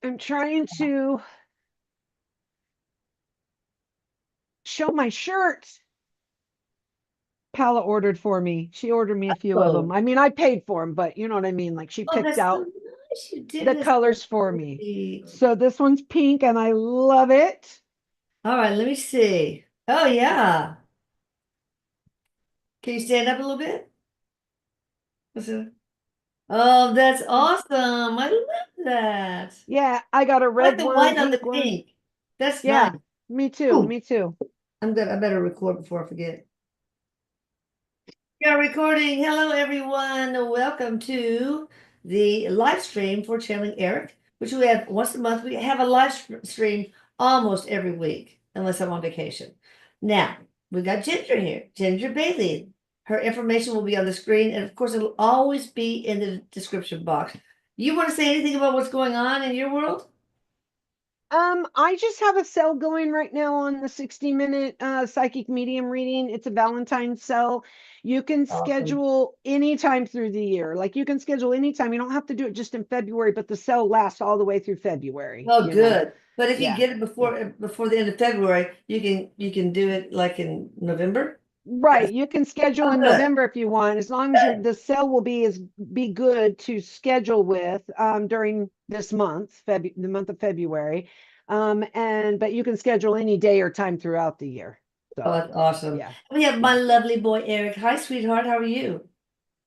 I'm trying to show my shirts. Paula ordered for me. She ordered me a few of them. Oh, I mean, I paid for them, but you know what I mean? Like she oh, picked that's so out nice. You did the this so colors for me. pretty. So this one's pink and I love it. All right, let me see. Oh, yeah. Can you stand up a little bit? Oh, that's awesome. I love that. Yeah, I got a I like red the one, white on the pink one. pink. That's nice. Yeah, me too. Ooh, Me too. I'm good. I better record before I forget. Yeah, recording. Hello, everyone. Welcome to the live stream for Channeling Eric, which we have once a month. We have a stream almost every week, unless I'm on vacation. Now, we've got Ginger here, Ginger Bailey. Her information will be on the screen, and of course, it'll always be in the description box. You want to say anything about what's going on in your world? I just have a cell going right now on the 60-minute psychic medium reading. It's a Valentine's cell. You can Awesome. schedule anytime through the year. Like you can schedule anytime. You don't have to do it just in February, but the cell lasts all the way through February, Oh, you know. good. But if you Yeah. get it Yeah. before the end of February, you can do it like in November. Right. You can schedule Oh, in good. November if you want, as long as Good. the cell will be good to schedule with during this month, the month of February. And but you can schedule any day or time throughout the year. Oh, So that's awesome. yeah. We have my Yeah. lovely boy Eric. Hi, sweetheart. How are you?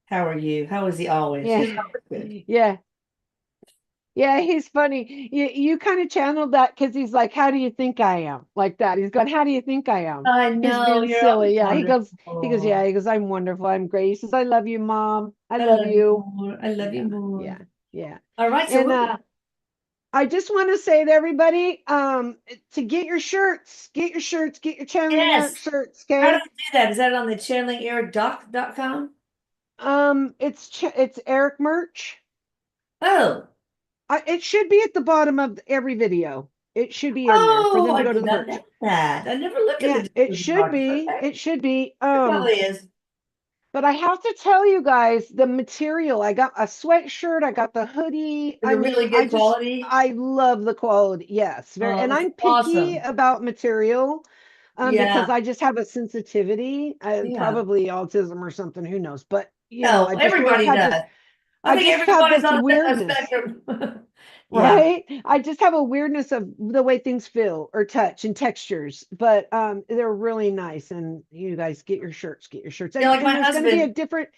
How are you? How is he always? He's Yeah. always good. Yeah. Yeah, he's funny. You kind of channeled that because he's like, "How do you think I am?" Like that. He's going, "How do you think I am?" I He's know being you're always silly. Yeah, wonderful. yeah, he goes, "I'm wonderful. I'm great." He says, "I love you, Mom. I I love love you you." more. I love you Yeah, more. yeah, yeah. All right, so And we're I just want to say to everybody, to get your shirts, get your shirts, get your channeling Eric yes. shirts, How do okay? we do that? Is that on the channelingeric.com? It's Eric merch. Oh, It should be at the bottom of every video. It should be in there for oh, them to I go to did the not know merch. that. I never looked at the Yeah, it description should box. be. Okay, It should be. it probably is. But I have to tell you guys, the material, I got a sweatshirt, I got the hoodie. Is I it mean, really good quality? I love the quality. Yes, very, Oh, and that's I'm picky awesome. about material, because Yeah, I just have a sensitivity, yeah. probably autism or something, who knows? But No, I just always everybody had this, does. I I think just have everybody's this on a weirdness. spectrum. Yeah. Right? I just have a weirdness of the way things feel or touch and textures, but they're really nice. And you guys get your shirts, get your shirts. Yeah, like And my husband. there's going to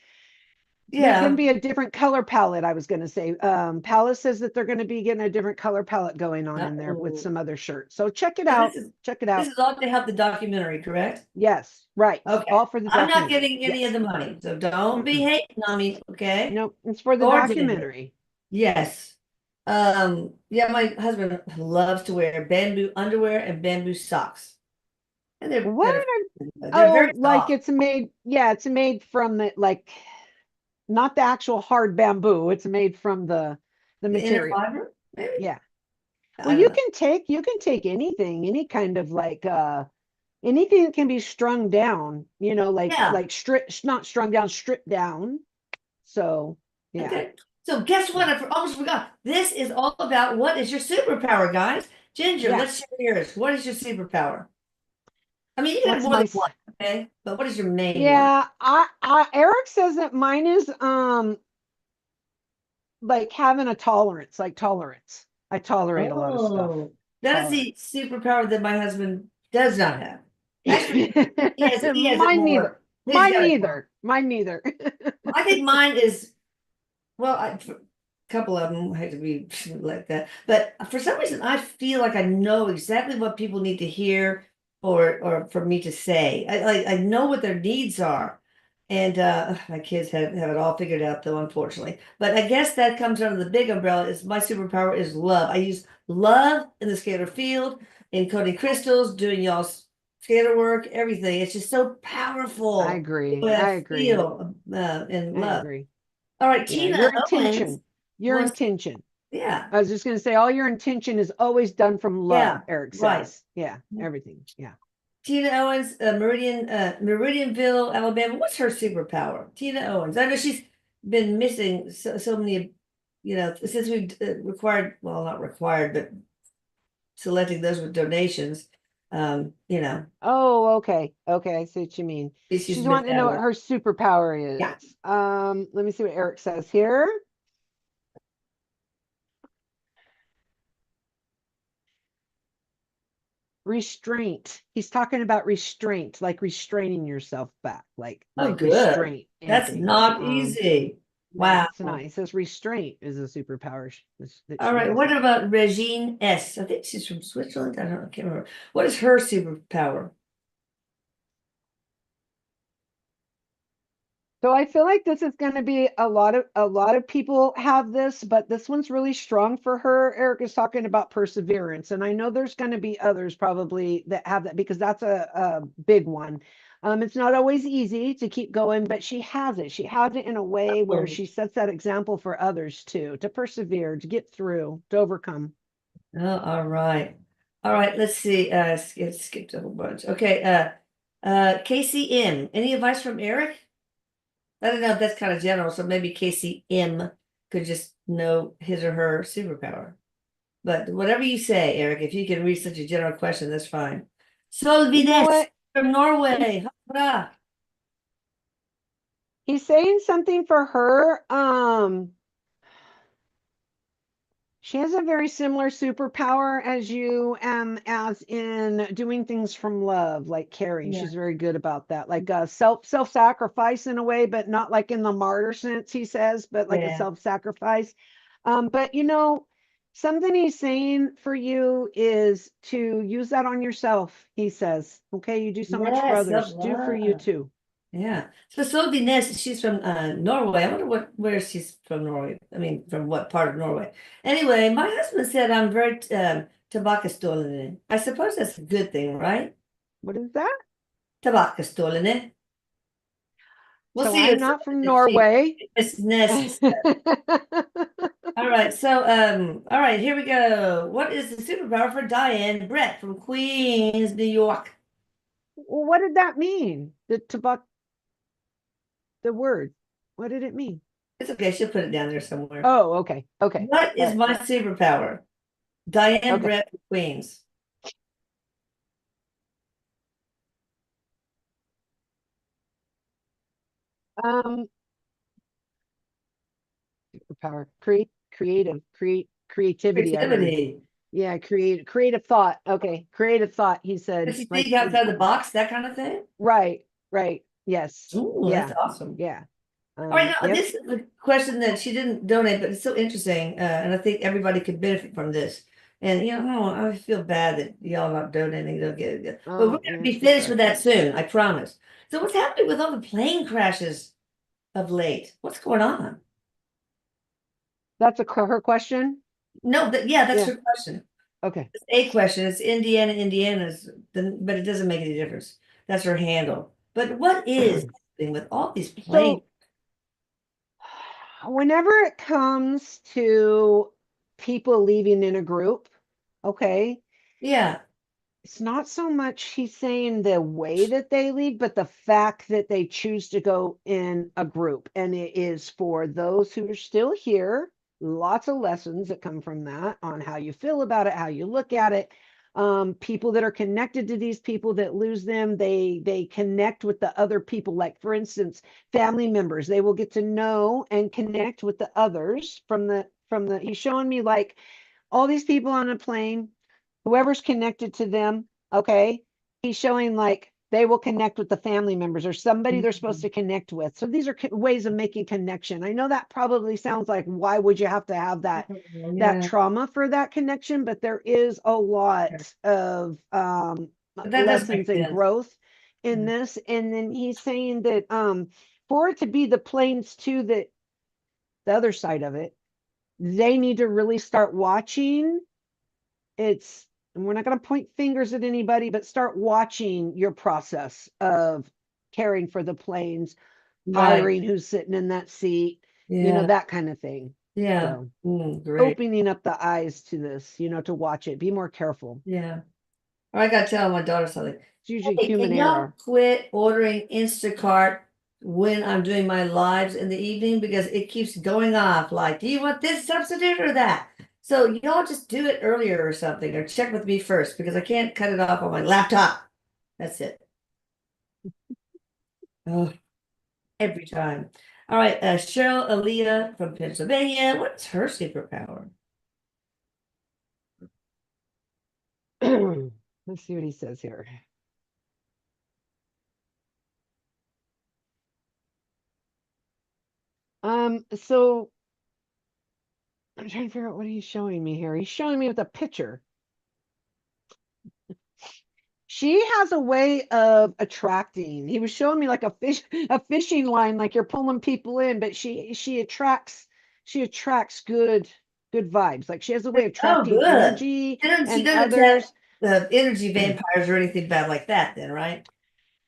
Yeah. be a different color palette, I was going to say. Palace says that they're going to be getting a different color palette going on in there with Oh. some other shirts. So check it So out. Check it this out. is all to help the documentary, correct? Yes, right. Okay. All for the I'm not documentary. getting any of Yes. the money, so don't be Mm-mm. hating on me, okay? Nope. It's for the Coordinated. documentary. Yes. Yeah, my husband loves to wear bamboo underwear and bamboo socks. And What? they're Oh, very like soft. it's made, yeah, it's made from the like not the actual hard bamboo. It's made from the The inner material. fiber, maybe? Yeah. Well, I don't know. you can take anything, any kind of like anything that can be strung down, Yeah. like not strung down, stripped down. So, yeah. Okay. So guess what? Yeah. I almost forgot. This is all about what is your superpower, guys? Ginger, Yeah. let's share yours. What is your superpower? I mean, you can have What's more my than one, okay? But what is your main one? Yeah, I Eric says that mine is like having a tolerance, like tolerance. I tolerate a lot of stuff. Oh, that is the Tolerance. superpower that my husband does not have. Actually, he has it Mine more. neither. He's Mine got it. neither. Mine neither. I think mine is, well, a couple of them had to be like that. But for some reason, I feel like I know exactly what people need to hear or for me to say. I know what their needs are. And my kids have it all figured out though, unfortunately. But I guess that comes under the big umbrella is my superpower is love. I use love in the scalar field, encoding crystals, doing y'all's scalar work, everything. It's just so I powerful the agree. way I I agree. feel in I love. agree. All right, Yeah, Tina your Owens intention. Your was, intention. yeah, I was just going to say, all your intention is always done from love, yeah, Eric right. says. Yeah, everything. Yeah. Tina Owens, Meridianville, Alabama. What's her superpower? Tina Owens. I know she's been missing so many, since we've required, well, not required, but selecting those with donations, Oh, okay. Okay, I see what you mean. she's She's been wanting to know that what way. her superpower Yeah. is. Let me see what Eric says here. Restraint. He's talking about restraint, like restraining yourself back, Oh, like good. restraint in That's things. not easy. Wow. That's nice. Says restraint is a superpower that All she right. has. What about Regine S? I think she's from Switzerland. I don't know. I can't remember. What is her superpower? So I feel like this is going to be a lot of people have this, but this one's really strong for her. Eric is talking about perseverance, and I know there's going to be others probably that have that because that's a big one. It's not always easy to keep going, but she has it. She has it in a way where Oh, she sets that example for others too, to persevere, to get through, to overcome. oh, all right. All right. Let's see. Skipped a whole bunch. Okay. Casey M. Any advice from Eric? I don't know if that's kind of general, so maybe Casey M could just know his or her superpower. But whatever you say, Eric, if you can read such a general question, that's fine. You know Solvines what? from Norway. Hurrah. He's saying something for her. She has a very similar superpower as you, as in doing things from love, like caring. Yeah. She's very good about that, like self-sacrifice in a way, but not like in the martyr sense, he says, but like a Yeah. self-sacrifice. But something he's saying for you is to use that on yourself. He says, okay, you do so much for Yes, others, do for you self-love. too. Yeah. So Solvines, she's from Norway. I wonder where she's from Norway. I mean, from what part of Norway. Anyway, my husband said I'm very tillbakastolen. I suppose that's a good thing, right? What is that? Tillbakastolen. We'll So see I'm if not from if she Norway. Miss Ness. All right, so all right, here we go. What is the superpower for Diane Brett from Queens, New York? Well, what did that mean? The word. What did it mean? It's okay, she'll put it down there somewhere. Oh, okay. Okay. What All is right. my superpower? Diane Okay. Brett from Queens. Um, superpower. Creativity, I heard. Creativity. Yeah, creative thought. Okay. Creative thought, he said. Does she Like think outside the box, that kind of thing? right, right. Yes. Ooh, that's Yeah. awesome. Yeah. All right, now Yep. this is a question that she didn't donate, but it's so interesting, and I think everybody could benefit from this. And I feel bad that y'all not donating. Don't get it, but we're Oh, gonna yeah, be too finished with bad. that soon. I promise. So what's happening with all the plane crashes of late? What's going on? That's her question. No, yeah, that's Yeah. her question. Okay. It's a question. It's Indiana, Indiana's, but it doesn't make any difference. That's her handle. But what is happening with all these planes? So whenever it comes to people leaving in a group, okay, Yeah, it's not so much he's saying the way that they leave, but the fact that they choose to go in a group. And it is for those who are still here, lots of lessons that come from that on how you feel about it, how you look at it. People that are connected to these people that lose them, they connect with the other people. Like for instance, family members, they will get to know and connect with the others from the. He's showing me like all these people on a plane, whoever's connected to them, okay, he's showing like they will connect with the family members or somebody they're supposed to connect with. So these are ways of making connection. I know that probably sounds like why would you have to have that yeah. trauma for that connection, but there is a lot of But that does lessons make and sense. growth in this. And then he's saying that for it to be the planes too, that the other side of it, they need to really start watching. It's and we're not going to point fingers at anybody, but start watching your process of caring for the planes, Right. hiring who's sitting in that seat, Yeah. that kind of thing. Yeah. So Great. opening up the eyes to this, to watch it, be more careful. Yeah. I gotta tell my daughter something. It's usually Hey, human can y'all error. quit ordering Instacart when I'm doing my lives in the evening because it keeps going off. Like, do you want this substitute or that? So y'all just do it earlier or something, or check with me first because I can't cut it off on my laptop. That's it. Oh, every time. All right, Cheryl Aaliyah from Pennsylvania. What's her superpower? Let's see what he says here. So I'm trying to figure out what he's showing me here. He's showing me with a picture. She has a way of attracting. He was showing me like a fishing line, like you're pulling people in, but she attracts good vibes. Like she has a way of Oh, attracting good. energy She and doesn't attack others. the energy vampires or anything bad like that, then, right?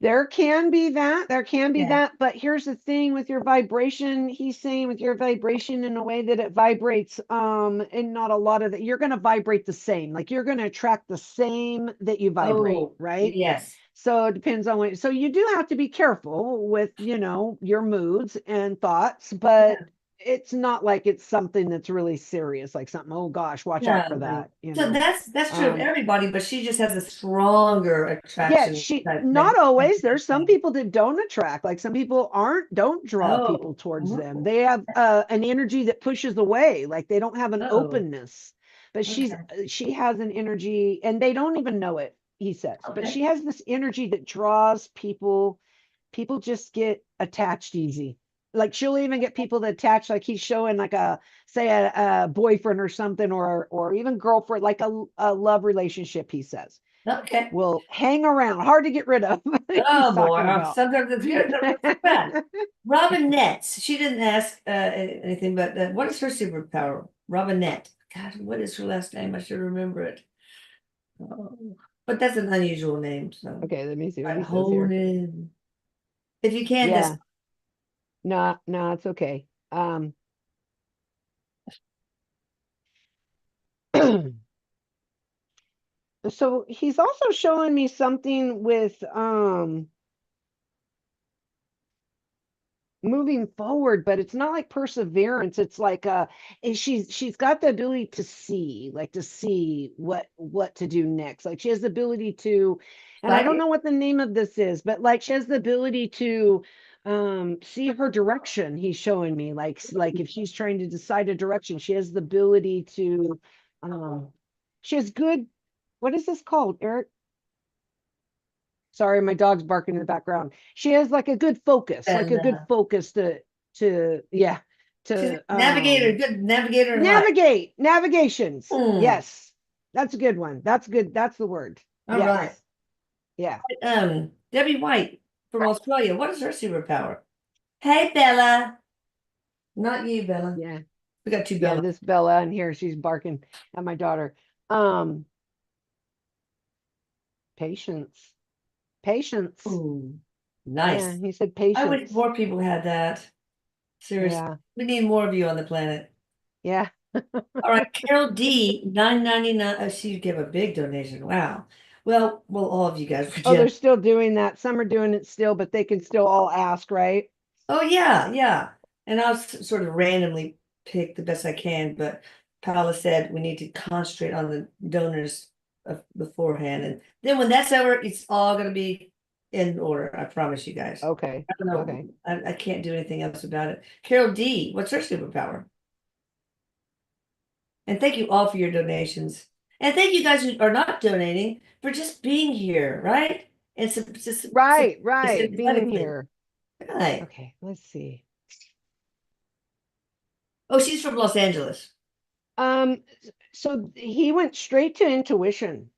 There can be that. There can be Yeah. that. But here's the thing with your vibration. He's saying with your vibration in a way that it vibrates, and not a lot of that. You're going to vibrate the same. Like you're going to attract the same that you vibrate, Oh, right? yes. So it depends on what. So you do have to be careful with, your moods and thoughts, but Yeah. it's not like it's something that's really serious, like something, oh gosh, watch out No, for no. that, you So know. that's true of Um, everybody, but she just has a stronger Yeah, attraction she type not always. There's some thing. people that don't attract. Like some people don't draw people Oh, towards them. oh, They have an energy that pushes away. Like they don't have an oh, openness. But okay, she has an energy, and they don't even know it. He says, but okay. she has this energy that draws people. People just get attached easy. Like she'll even get people to attach. Like he's showing like say a boyfriend or something, or even girlfriend, like a love relationship. He says Okay. will hang around, hard to get rid of. He's Oh boy, talking about. sometimes it's good, sometimes it's bad. Robinette, she didn't ask anything, but what is her superpower? Robinette. God, what is her last name? I should remember it. Oh, but that's an unusual name, so Okay, let me see what I he says hone here. in. If you can, that's Yeah, no, no, it's okay. So he's also showing me something with moving forward, but it's not like perseverance. It's like and she's got the ability to see, like to see what to do next. Like she has the ability to, and I don't psychic. know what the name of this is, but like she has the ability to see her direction. He's showing me like if she's trying to decide a direction, she has the ability to um she has good, what is this called, Eric? Sorry, my dog's barking in the background. She has like a good focus, like And a good focus to yeah, she's a to navigator, good navigator in life. navigations. Hmm. Yes. That's a good one. That's good. That's the word. All right. Yes. Yeah. Debbie White from Australia. What is her superpower? Hey, Bella. Not you, Bella. Yeah. We got two Yeah, Bellas. this Bella in here, she's barking at my daughter. Um, patience. Patience. Ooh, Yeah, nice. he said I wish patience. more people had that. Seriously. Yeah. We need more of you on the planet. Yeah. All right, Carol D, 9.99. Oh, she gave a big donation. Wow. Well, all of you guys were Oh, they're generous. still doing that. Some are doing it still, but they can still all ask, right? Oh yeah, yeah. And I'll sort of randomly pick the best I can, but Paula said we need to concentrate on the donors beforehand, and then when that's over, it's all going to be in order. I promise you guys. Okay. I don't know. Okay. I can't do anything else about it. Carol D, what's her superpower? And thank you all for your donations, and thank you guys who are not donating for just being here, right? And Right, right. Being sympathetically. here. Right. Okay, let's see. Oh, she's from Los Angeles. So he went straight to intuition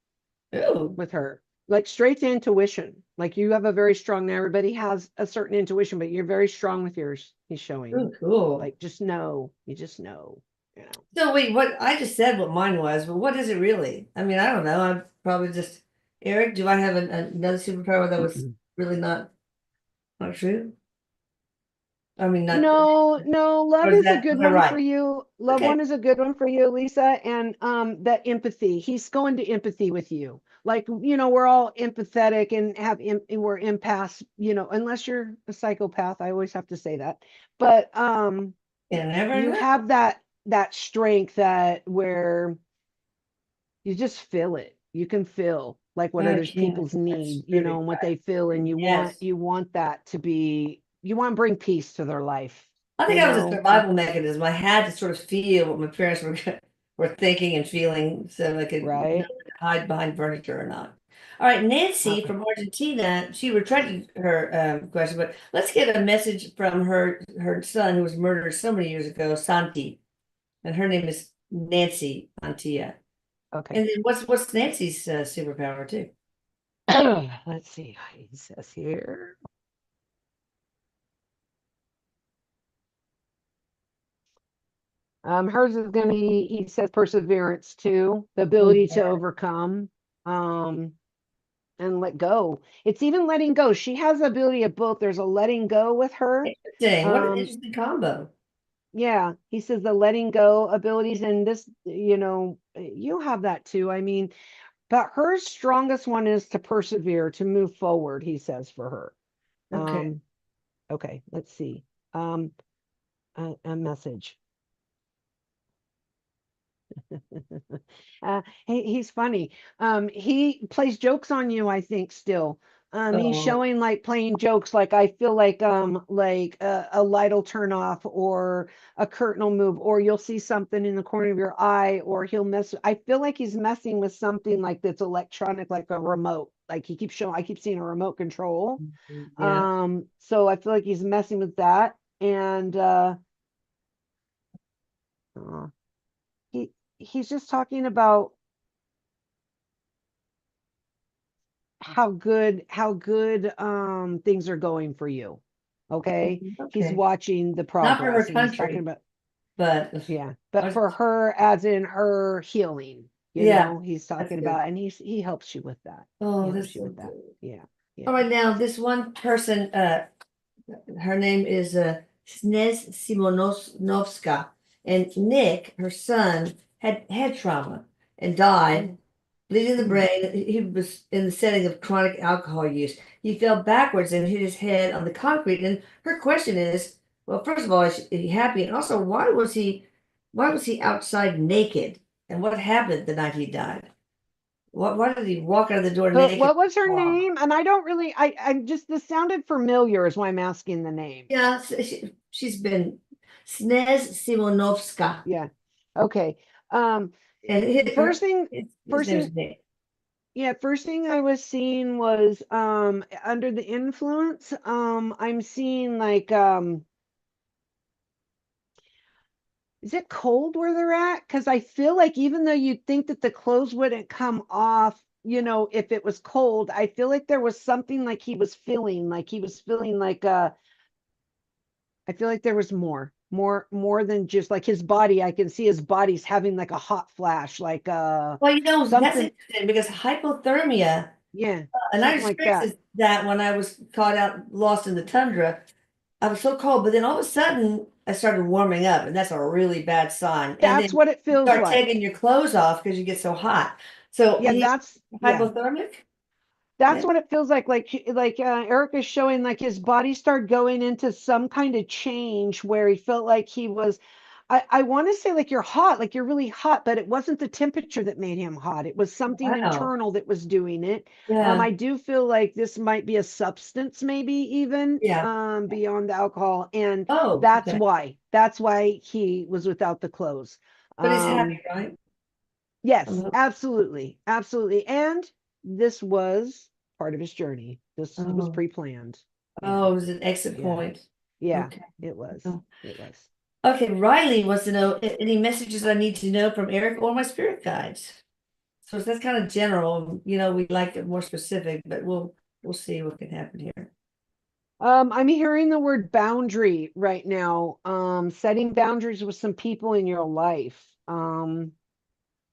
Oh. with her, like straight to intuition. Like you have a very strong, everybody has a certain intuition, but you're very strong with yours, he's showing Oh, me. cool. Like just know, you just know, you know. So wait, what I just said what mine was, but what is it really? I mean, I don't know. I'm probably just Eric. Do I have another superpower that was really not true? I mean, not, No, no, or love is is a that, good was I one for right? you. Love Okay. one is a good one for you, Lisa. And that empathy, he's going to empathy with you. Like, we're all empathetic and we're empaths, unless you're a psychopath. I always have to say that. But You never you know. have that strength that where you just feel it. You can feel like what I others can't. people's That's need, really and what right. they feel, and you want Yes. you want that to be you want to bring peace to their life, I think you that was a know. survival mechanism. I had to sort of feel what my parents were thinking and feeling so I could know Right? to hide behind furniture or not. All right, Nancy Uh, from Argentina, she retracted her question, but let's get a message from her son who was murdered so many years ago, Santi, and her name is Nancy Antia. okay. And then what's Nancy's superpower too? Let's see what he says here. Hers is going to be, he says, perseverance too, the Oh, ability to yeah. overcome, um, and let go. It's even letting go. She has the ability of both. There's a letting go with her. Interesting. What an Um, interesting combo. yeah, he says the letting go abilities, and this, you have that too. I mean, but her strongest one is to persevere, to move forward, he says for her. Okay. Um, okay, let's see. Um, a message. He's funny. He plays jokes on you, I think, still. He's Oh, showing like playing jokes, like I feel like a light will turn off, or a curtain will move, or you'll see something in the corner of your eye, or he'll mess. I feel like he's messing with something like that's electronic, like a remote. Like I keep seeing a remote control. yeah. So I feel like he's messing with that. And uh, he he's just talking about how good things are going for you. Okay, he's Okay. watching the Not for her progress, and he's talking country, about, but yeah, but for her, as in her healing, yeah, he's that's talking good. about, and he helps you with that. He Oh, helps that's you so with that. good. Yeah, All yeah. right, now this one person, her name is Snez Simonovska, and Nick, her son, had head trauma and died, Mm, bleeding the mm. brain. He was in the setting of chronic alcohol use. He fell backwards and hit his head on the concrete. And her question is, well, first of all, is he happy? And also, why was he outside naked? And what happened the night he died? Why did he walk out of the door But naked? what was her Wow. name? And I don't really, I'm just, this sounded familiar, is why I'm asking the name. Yeah, she's been Snez Simonovska. Yeah. Okay. Um, And first thing, his first name thing, is Nick. yeah, first thing I was seeing was under the influence. I'm seeing like is it cold where they're at? Because I feel like even though you'd think that the clothes wouldn't come off, if it was cold, I feel like there was something like he was feeling like I feel like there was more than just like his body. I can see his body's having like a hot flash, like Well, that's something, interesting because hypothermia, yeah, and I something like that. experienced that when I was caught out lost in the tundra. I was so cold, but then all of a sudden I started warming up, and that's a really bad sign. And That's then what it you feels start like. taking your clothes off because you get so hot. So Yeah, he yeah. hypothermic? That's Yeah. what it feels like. Eric is showing like his body started going into some kind of change where he felt like he was. I want to say like you're hot, like you're really hot, but it wasn't the temperature that made him hot. It was something Wow. internal that was doing it. Yeah. I do feel like this might be a substance, maybe even Yeah. beyond the alcohol, and Oh, that's okay. why. That's why he was without the clothes. But he's Um, happy, right? Yes, Oh, absolutely. Absolutely. And this was part of his journey. This was oh, pre-planned. Yeah. oh, it was an exit Yeah. point. Yeah. Okay. It was. Oh. It was. Okay, Riley wants to know any messages I need to know from Eric or my spirit guides. So that's kind of general. We like it more specific, but we'll see what can happen here. I'm hearing the word boundary right now. Setting boundaries with some people in your life.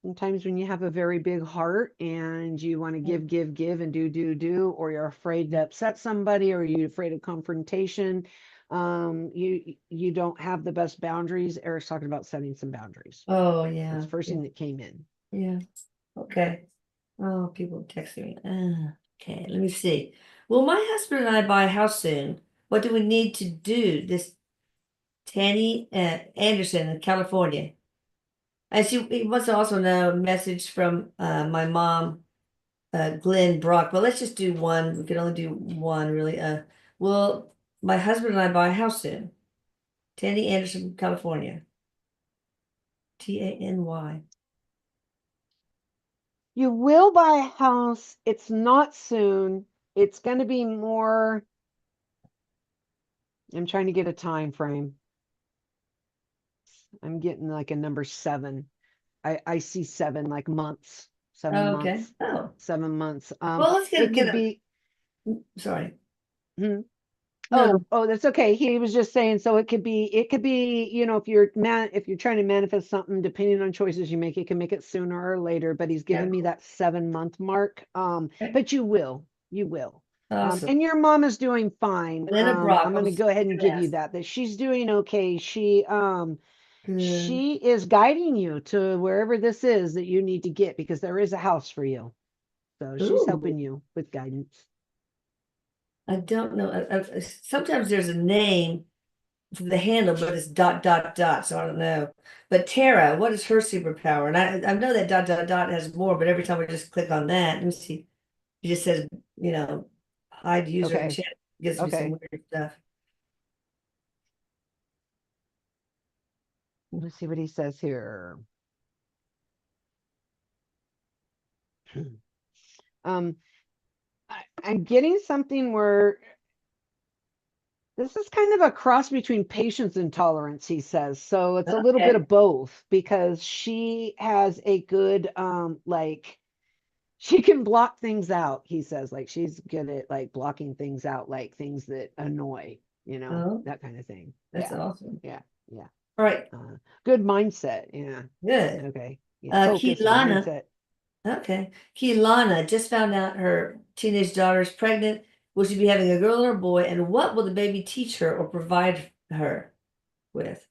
Sometimes when you have a very big heart and you want to give, and do, or you're afraid to upset somebody, or you're afraid of confrontation, You don't have the best boundaries. Eric's talking about setting some boundaries. Oh, That's yeah. the first Yeah. thing that came in. Yeah. Okay. Oh, people texting me. Okay, let me see. Will my husband and I buy a house soon? What do we need to do? This Tanny Anderson in California. And he wants to also know a message from my mom, Glenn Brock. But let's just do one. We can only do one, really. Will my husband and I buy a house soon? Tanny Anderson, California. Tany. You will buy a house. It's not soon. It's going to be more. I'm trying to get a time frame. I'm getting like a number 7. I see 7 like months, 7 Oh, okay. months, Oh, 7 months. well, let's It get could a. be. Sorry. Hmm. No, no. Oh, that's okay. He was just saying, so it could be, if you're trying to manifest something, depending on choices you make, it can make it sooner or later, but he's Yeah. giving me that 7 month mark. Okay. But you will. Awesome. And your mom is doing fine. Linda Brock. I'm I'm going to go ahead and give you fast. that she's doing okay. Good. She is guiding you to wherever this is that you need to get because there is a house for you. So she's Ooh, helping you with guidance. I don't know. Sometimes there's a name for the handle, but it's dot dot dot. So I don't know. But Tara, what is her superpower? And I know that dot dot dot has more, but every time I just click on that, let me see. It just says, hide user in Okay. chat. Gives me some Okay. weird stuff. Let's see what he says here. Um, I'm getting something where this is kind of a cross between patience and tolerance, he says. So it's a little bit Okay. of both because she has a good, like, she can block things out, he says. Like, she's good at like blocking things out, like things that annoy, Oh, that kind of thing. that's Yeah. awesome. Yeah. Yeah. All right. Good mindset. Yeah. Good. Okay. Yeah. Focus and Keelana. mindset. Okay. Keelana just found out her teenage daughter is pregnant. Will she be having a girl or a boy? And what will the baby teach her or provide her with?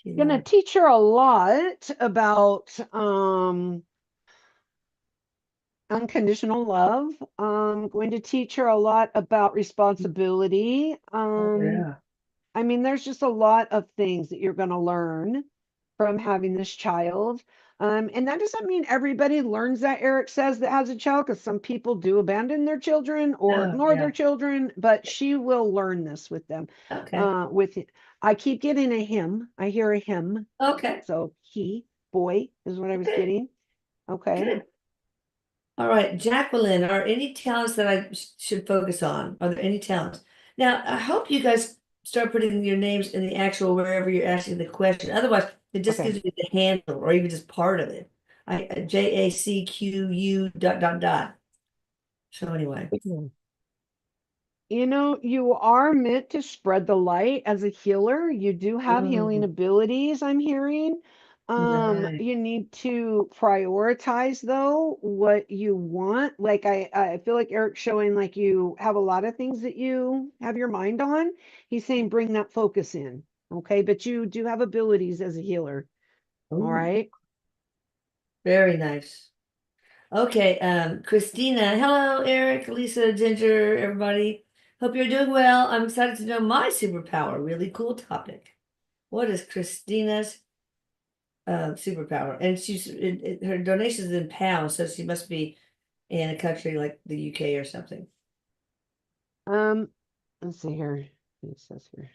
Gonna Keelana. teach her a lot about unconditional love. Going to teach her a lot about responsibility. Oh, yeah. I mean, there's just a lot of things that you're going to learn from having this child. And that doesn't mean everybody learns that, Eric says, that has a child, because some people do abandon their children or Oh, ignore their yeah. children, but she will learn this with them. Okay. With it. I keep getting a him. I hear a him. Okay. So he, boy, is what I was getting. Okay. Good. All right, Jacqueline, are any talents that I should focus on? Are there any talents? Now, I hope you guys start putting your names in the actual wherever you're asking the question. Otherwise, it just Okay. gives you the handle or even just part of it. JACQU dot dot dot. So anyway. You are meant to spread the light as a healer. You do have healing Oh, abilities, I'm hearing. nice. You need to prioritize though what you want. Like I feel like Eric's showing like you have a lot of things that you have your mind on. He's saying bring that focus in. Okay, but you do have abilities as a healer. All Oh, right. very nice. Okay, Christina. Hello, Eric, Lisa, Ginger, everybody. Hope you're doing well. I'm excited to know my superpower. Really cool topic. What is Christina's superpower? And her donations in pounds, so she must be in a country like the UK or something. Um, let's see here. It says here.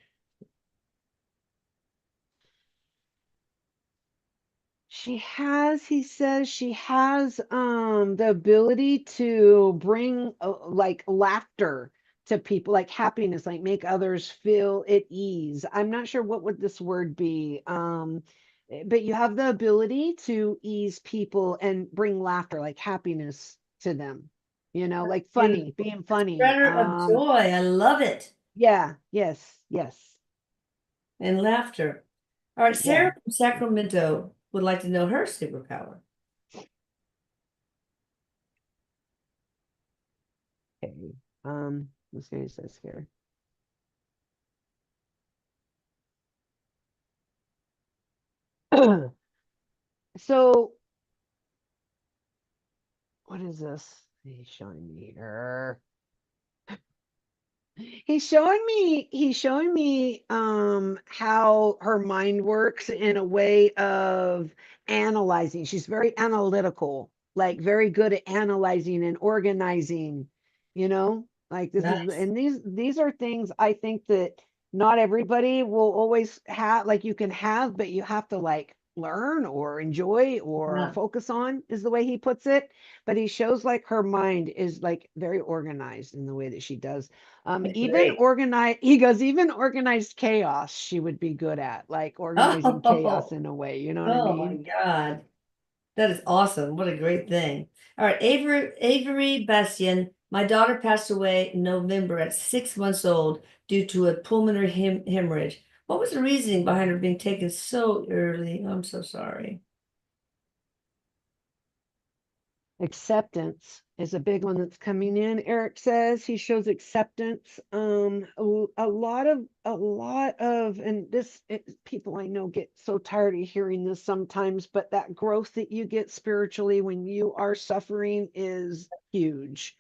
He says she has the ability to bring like laughter to people, like happiness, like make others feel at ease. I'm not sure what would this word be. But you have the ability to ease people and bring laughter, like happiness to them. Like funny, Beautiful. being funny. Spreader of joy. I love it. Yeah, yes, yes. And laughter. All right, Yeah. Sarah from Sacramento would like to know her superpower. Okay. Let's see what it says here. So what is this? He's showing me her. He's showing me how her mind works in a way of analyzing. She's very analytical, like very good at analyzing and organizing, like this is Nice. and these are things I think that not everybody will always have, like you can have, but you have to like learn or enjoy or Yeah. focus on, is the way he puts it. But he shows like her mind is like very organized in the way that she does. That's Even great. organize, he goes, even organized chaos, she would be good at, like organizing chaos Oh, in a way, you know what I oh my mean? God. That is awesome. What a great thing. All right, Avery Bastian. My daughter passed away in November at 6 months old due to a pulmonary hemorrhage. What was the reasoning behind her being taken so early? I'm so sorry. Acceptance is a big one that's coming in. Erik says he shows acceptance. A lot of, and people I know get so tired of hearing this sometimes, but that growth that you get spiritually when you are suffering is huge.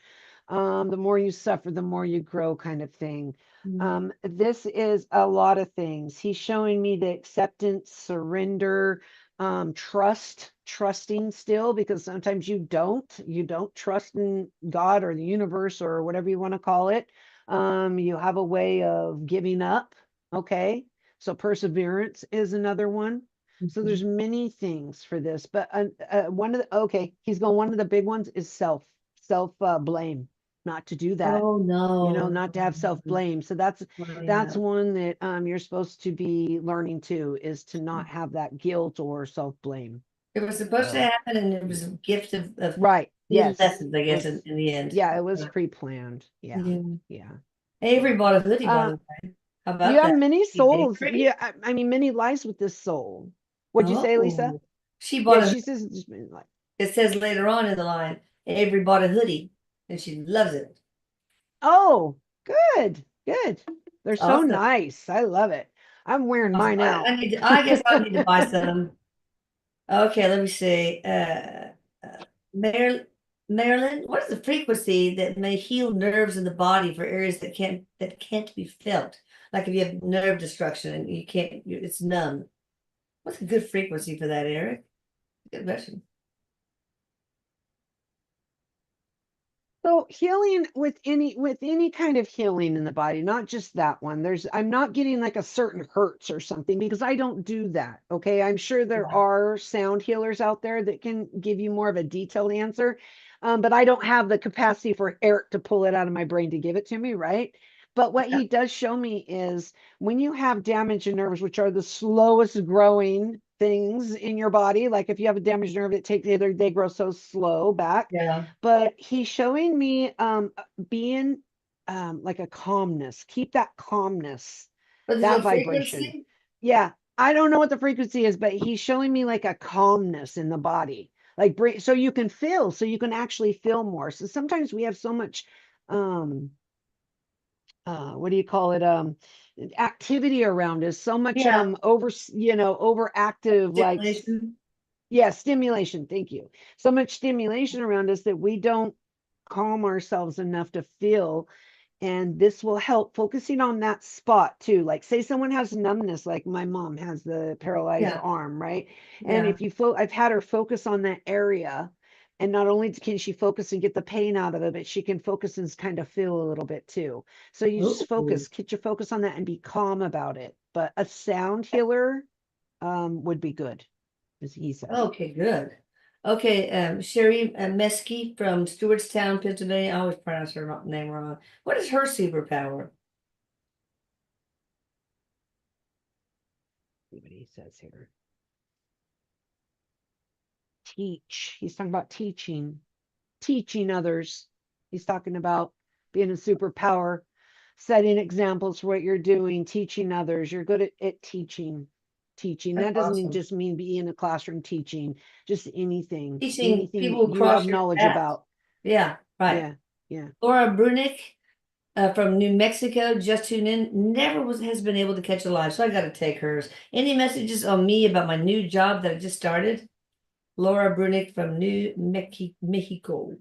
The more you suffer, the more you grow, kind of thing. Mm. This is a lot of things. He's showing me the acceptance, surrender, trusting still, because sometimes you don't trust in God or the universe or whatever you want to call it. You have a way of giving up. Okay, so perseverance is another one. So Mhm. there's many things for this, but one of the, okay, he's going, one of the big ones is self blame, not to do that, Oh no. not to have self blame. So that's Well, that's yeah. one that you're supposed to be learning too, is to not have that guilt or self blame. It was supposed to So happen, and it was yeah. a gift of Right. good Yes. lessons, I It guess, was, in the end. yeah, it was pre-planned. Yeah. Yeah. Yeah. Avery Yeah. bought a hoodie, by Uh, the way. How you about have that? many Hey, souls. Avery? Yeah. I mean, many lives with this soul. What'd you say, Lisa? Oh, she Yeah, bought a. she says it's just been like, It says later on in the line, Avery bought a hoodie, and she loves it. oh, good, good. They're so Awesome. nice. I love it. I'm wearing Awesome. mine I out. need to. I guess I need to buy some. Okay, let me see. Mar Marilyn, what is the frequency that may heal nerves in the body for areas that can't be felt? Like if you have nerve destruction and you can't, it's numb. What's a good frequency for that, Eric? Good question. So healing with any kind of healing in the body, not just that one. I'm not getting like a certain hertz or something, because I don't do that. Okay. I'm sure there Yeah. are sound healers out there that can give you more of a detailed answer. But I don't have the capacity for Erik to pull it out of my brain to give it to me, right? But what Yeah. he does show me is when you have damaged nerves, which are the slowest growing things in your body, like if you have a damaged nerve, they grow so slow back. Yeah. But he's showing me being like a calmness. Keep that calmness, But there's that a vibration. frequency? Yeah, I don't know what the frequency is, but he's showing me like a calmness in the body, like so you can feel, so you can actually feel more. So sometimes we have so much um what do you call it, activity around us, so much Yeah. overactive, like Stimulation. yeah, stimulation. Thank you. So much stimulation around us that we don't calm ourselves enough to feel. And this will help focusing on that spot too. Like, say someone has numbness, like my mom has the paralyzed Yeah. arm, right? And Yeah. if I've had her focus on that area. And not only can she focus and get the pain out of it, but she can focus and kind of feel a little bit too. So you just Ooh. get your focus on that and be calm about it. But a sound healer would be good, as he says. Okay, good. Okay, Sherry Meskey from Stewartstown, Pennsylvania. I always pronounce her name wrong. What is her superpower? See what he says here. Teach. He's talking about teaching others. He's talking about being a superpower, setting examples for what you're doing, teaching others. You're good at teaching. Teaching. That's That doesn't awesome. just mean be in a classroom teaching, just Teaching anything that people you across have your knowledge path. about. Yeah, right. Yeah, yeah. Laura Brunick, from New Mexico, just tuned in. Never has been able to catch a live, so I got to take hers. Any messages on me about my new job that I just started? Laura Brunick from New Mexico.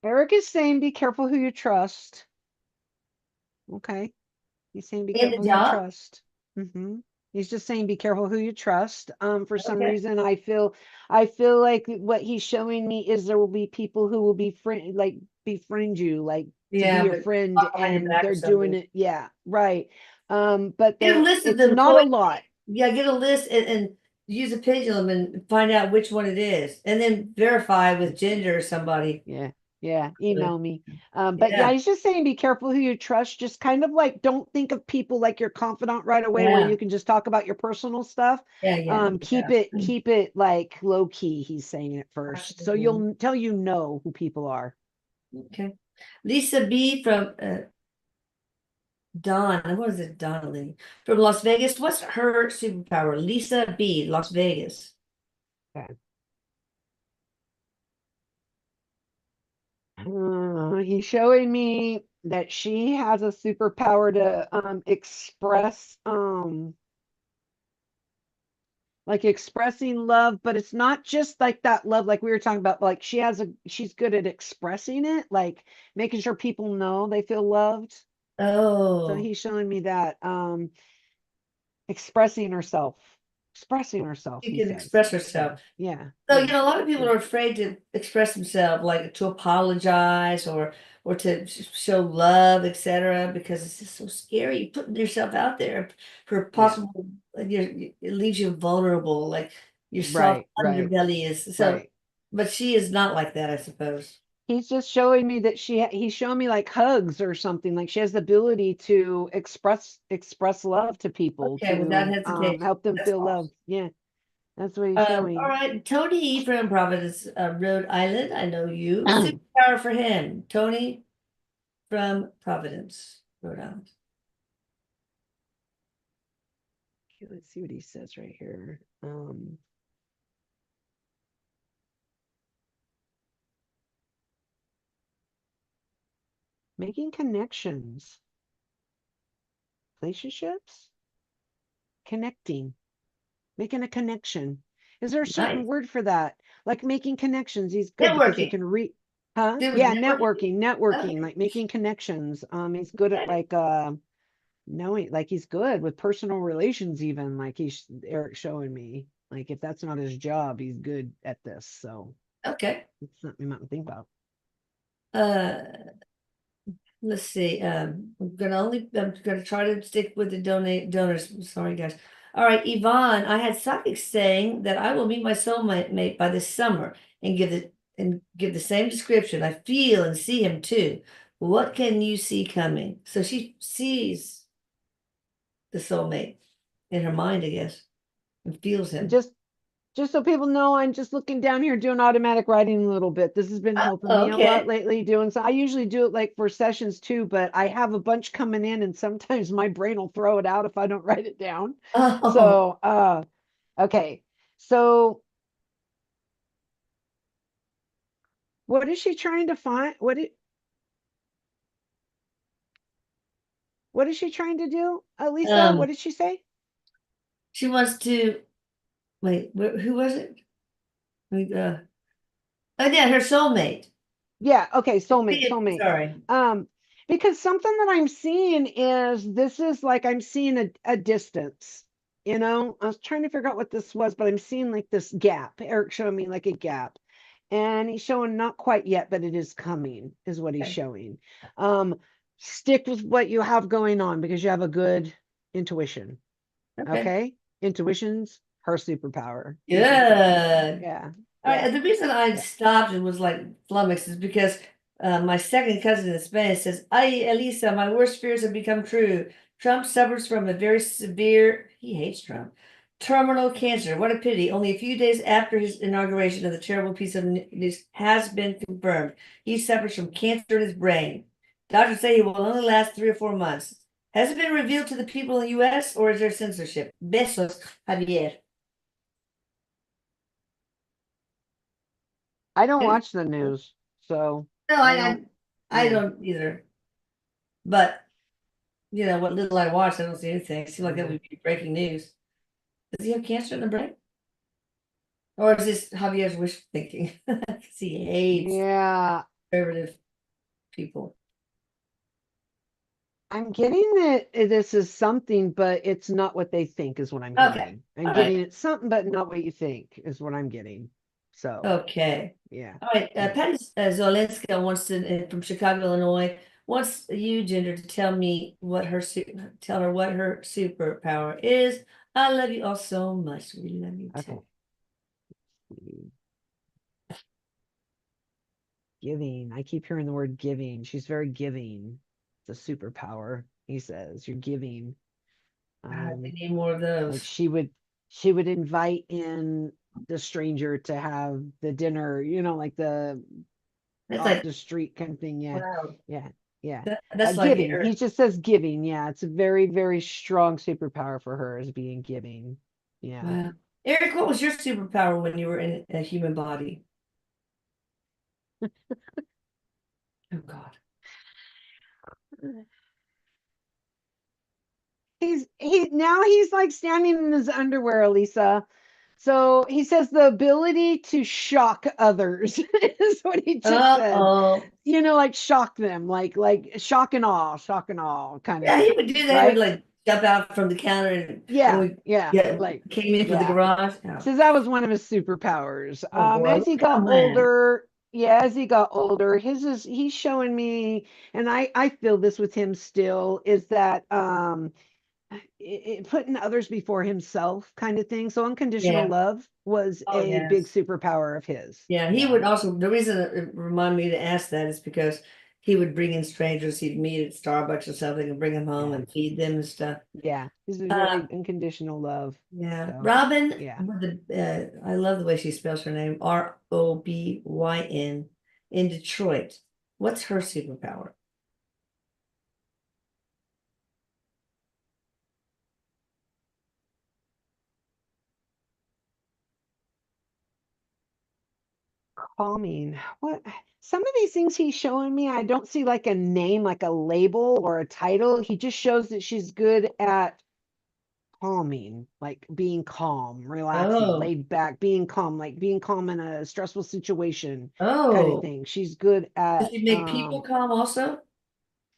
Erik is saying, be careful who you trust. Okay. He's saying, be In the careful who you job? trust. He's just saying, be careful who you trust. For some Okay. reason, I feel like what he's showing me is there will be people who will befriend you, like to be Yeah, your but friend, talk behind your and back or they're doing something. it. Yeah, right. But Get a list of it's the not a employees. lot. Yeah, get a list and use a pendulum and find out which one it is, and then verify with gender or somebody. Yeah, yeah, email me. But yeah, Yeah, he's just saying be careful who you trust. Just kind of like don't think of people like your confidant right away where yeah, you can just talk about your personal stuff. yeah, yeah, yeah. Keep it like low key, he's saying at first. So Absolutely. you'll tell you know who people are. Okay. Lisa B from Don, what is it, Donnelly from Las Vegas? What's her superpower? Lisa B, Las Vegas. Okay. He's showing me that she has a superpower to express like expressing love, but it's not just like that love like we were talking about. Like she's good at expressing it, like making sure people know they feel loved. So Oh, he's showing me that expressing herself, she he can says. express So herself. yeah, So, yeah, a lot of people yeah, are afraid to express themselves, like to apologize or to show love, etc., because it's just so scary. You're putting yourself out there for yeah. possible, it leaves you vulnerable, like your soft Right, right, underbelly is. So, right. but she is not like that, I suppose. He's just showing me that he's showing me like hugs or something. Like she has the ability to express love to people, Okay, without to hesitation. help them That's feel awesome. loved. Yeah, that's what he's All showing. right, Tony from Providence, Rhode Island. I know you. Superpower for him, Tony from Providence, Rhode Island. Okay, let's see what he says right here. Making connections, relationships, connecting, making a connection. Is there a certain Nice. word for that? Like making connections. He's good because he Networking. can read. Huh? There was Yeah, networking. networking, Okay. like making connections. He's good at Okay. like knowing, like he's good with personal relations, even like Eric showing me. Like if that's not his job, he's good at this. So Okay. it's something you might think about. Uh, let's see. I'm gonna try to stick with the donors. Sorry, guys. All right, Yvonne. I had psychics saying that I will meet my soulmate mate by this summer and give the same description. I feel and see him too. What can you see coming? So she sees the soulmate in her mind, I guess, and feels him. Just just so people know, I'm just looking down here doing automatic writing a little bit. This has been helping Oh, me a lot okay. lately doing so. I usually do it like for sessions too, but I have a bunch coming in and sometimes my brain will throw it out if I don't write it down. Oh, So, okay. So, what is she trying to find? What is she trying to do? Lisa, what um, did she say? she wants to wait. Who was it? Like, oh yeah, her soulmate. Yeah, okay, soulmate. Sorry. Um, because something that I'm seeing is this is like I'm seeing a distance, you know. I was trying to figure out what this was, but I'm seeing like this gap. Eric showed me like a gap. And he's showing not quite yet, but it is coming, is what he's Okay. showing. Stick with what you have going on because you have a good intuition. Okay. Okay? Intuition's her superpower. He's just saying. Good. Yeah, All yeah, right. The reason I yeah. stopped and was like flummoxed is because my second cousin in Spain says, "Ay, Elisa, my worst fears have become true. Trump suffers from a very severe, he hates Trump, terminal cancer. What a pity. Only a few days after his inauguration of the terrible piece of news has been confirmed. He suffers from cancer in his brain. Doctors say he will only last 3 or 4 months. Has it been revealed to the people in the US or is there censorship? Besos, Javier." I don't Maybe. watch the news, so No, I don't. I Yeah, don't either. But what little I watch, I don't see anything. It seems like that yeah, would be breaking news. Does he have cancer in the brain? Or is this Javier's wish thinking? 'Cause he hates yeah. conservative people. I'm getting that this is something, but it's not what they think, is what I'm Okay. getting. I'm All getting right. it's something, but not what you think, is what I'm getting. So, Okay. yeah, All right. yeah. Patty Zolinska wants to from Chicago, Illinois, wants you, Ginger, to tell her what her superpower is. I love you all so much. We love you Okay. too. Giving. I keep hearing the word giving. She's very giving. It's a superpower, he says. You're giving. God, we Um, need more of like those. she would invite in the stranger to have the dinner, like the That's off like, the street kind of thing. Yeah. wow. Yeah. Yeah. That's like Giving. Eric. He just says giving. Yeah. It's a very, very strong superpower for her, as being giving. Yeah. Wow. Eric, what was your superpower when you were in a human body? Oh God. He's like standing in his underwear, Elisa. So he says the ability to shock others is what he just said. Uh-oh. Like shock them, like shock and awe kind of Yeah, he thing, would do that. He would right? like jump out from the counter and when Yeah, we yeah, like came in for the yeah. garage. Oh, So that was one of his superpowers. oh boy, As look he how got mad. older, yeah, as he got older, he's showing me, and I feel this with him still, is that putting others before himself kind of thing. So unconditional Yeah. love was Oh a big yes. superpower of his. Yeah, he Yeah. would also, the reason it reminded me to ask that is because he would bring in strangers he'd meet at Starbucks or something and bring them home Yeah. and feed them and stuff. Yeah. This is Uh, very unconditional love. yeah. So Robin, yeah. with I love the way she spells her name, Robyn, in Detroit. What's her superpower? Calming. What some of these things he's showing me, I don't see like a name, like a label or a title. He just shows that she's good at calming, like being calm, relaxing, Oh, laid back, being calm, like being calm in a stressful situation kind of oh. thing. She's good Does at she make people calm also?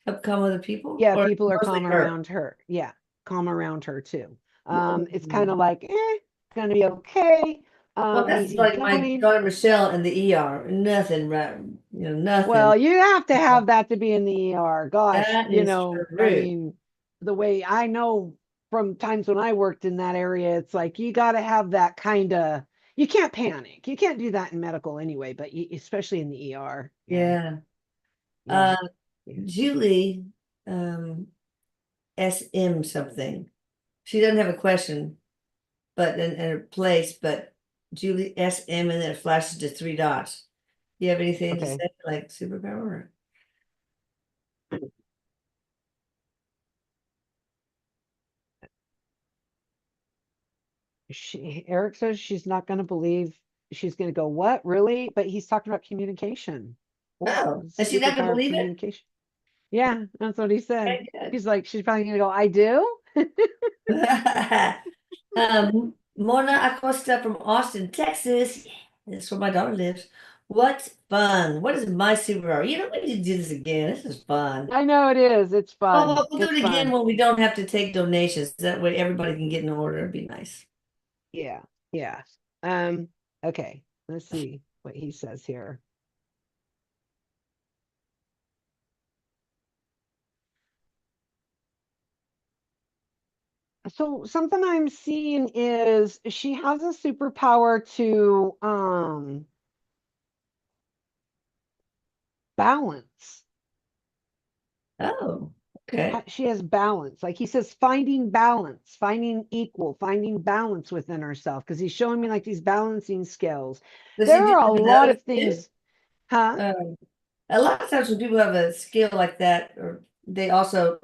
Help calm other people? yeah, Or people are mostly calm her? around her. Yeah, calm around her too. It's kind Mm. of like, it's gonna be okay. Well, that's like my Easygoing. daughter Michelle in the ER. Nothing, right? Well, Nothing. you have to have that to be in the ER. Gosh, That is I true. mean, the way I know from times when I worked in that area, it's like you got to have that kind of, you can't panic. You can't do that in medical anyway, but especially in the ER. Yeah, Yeah. yeah, Uh, yeah. Julie, SM something. She doesn't have a question, but in a place, but Julie SM, and then it flashes to three dots. You have anything to Okay. say, like superpower? Eric says she's not going to believe she's going to go, what, really? But he's talking about communication, Oh, is she not gonna superpower of believe it? communication. Yeah, that's what he said. Very good. He's like, she's probably going to go, I do. Mona Acosta from Austin, Texas. Yeah, that's where my daughter lives. What's fun? What is my superpower? We need to do this again. This is fun. I know it is. It's Oh, fun. well, we'll do It's it again fun. when we don't have to take donations. That way everybody can get in order. It'd be nice. Yeah. Yeah. Um, okay. Let's see what he says here. So something I'm seeing is she has a superpower to balance. Oh, okay. She has balance. Like he says, finding balance, finding equal, finding balance within herself. Because he's showing me like these balancing skills. Does There she do are a that with lot others of too? things, huh? A lot of times when people have a skill like that, or they also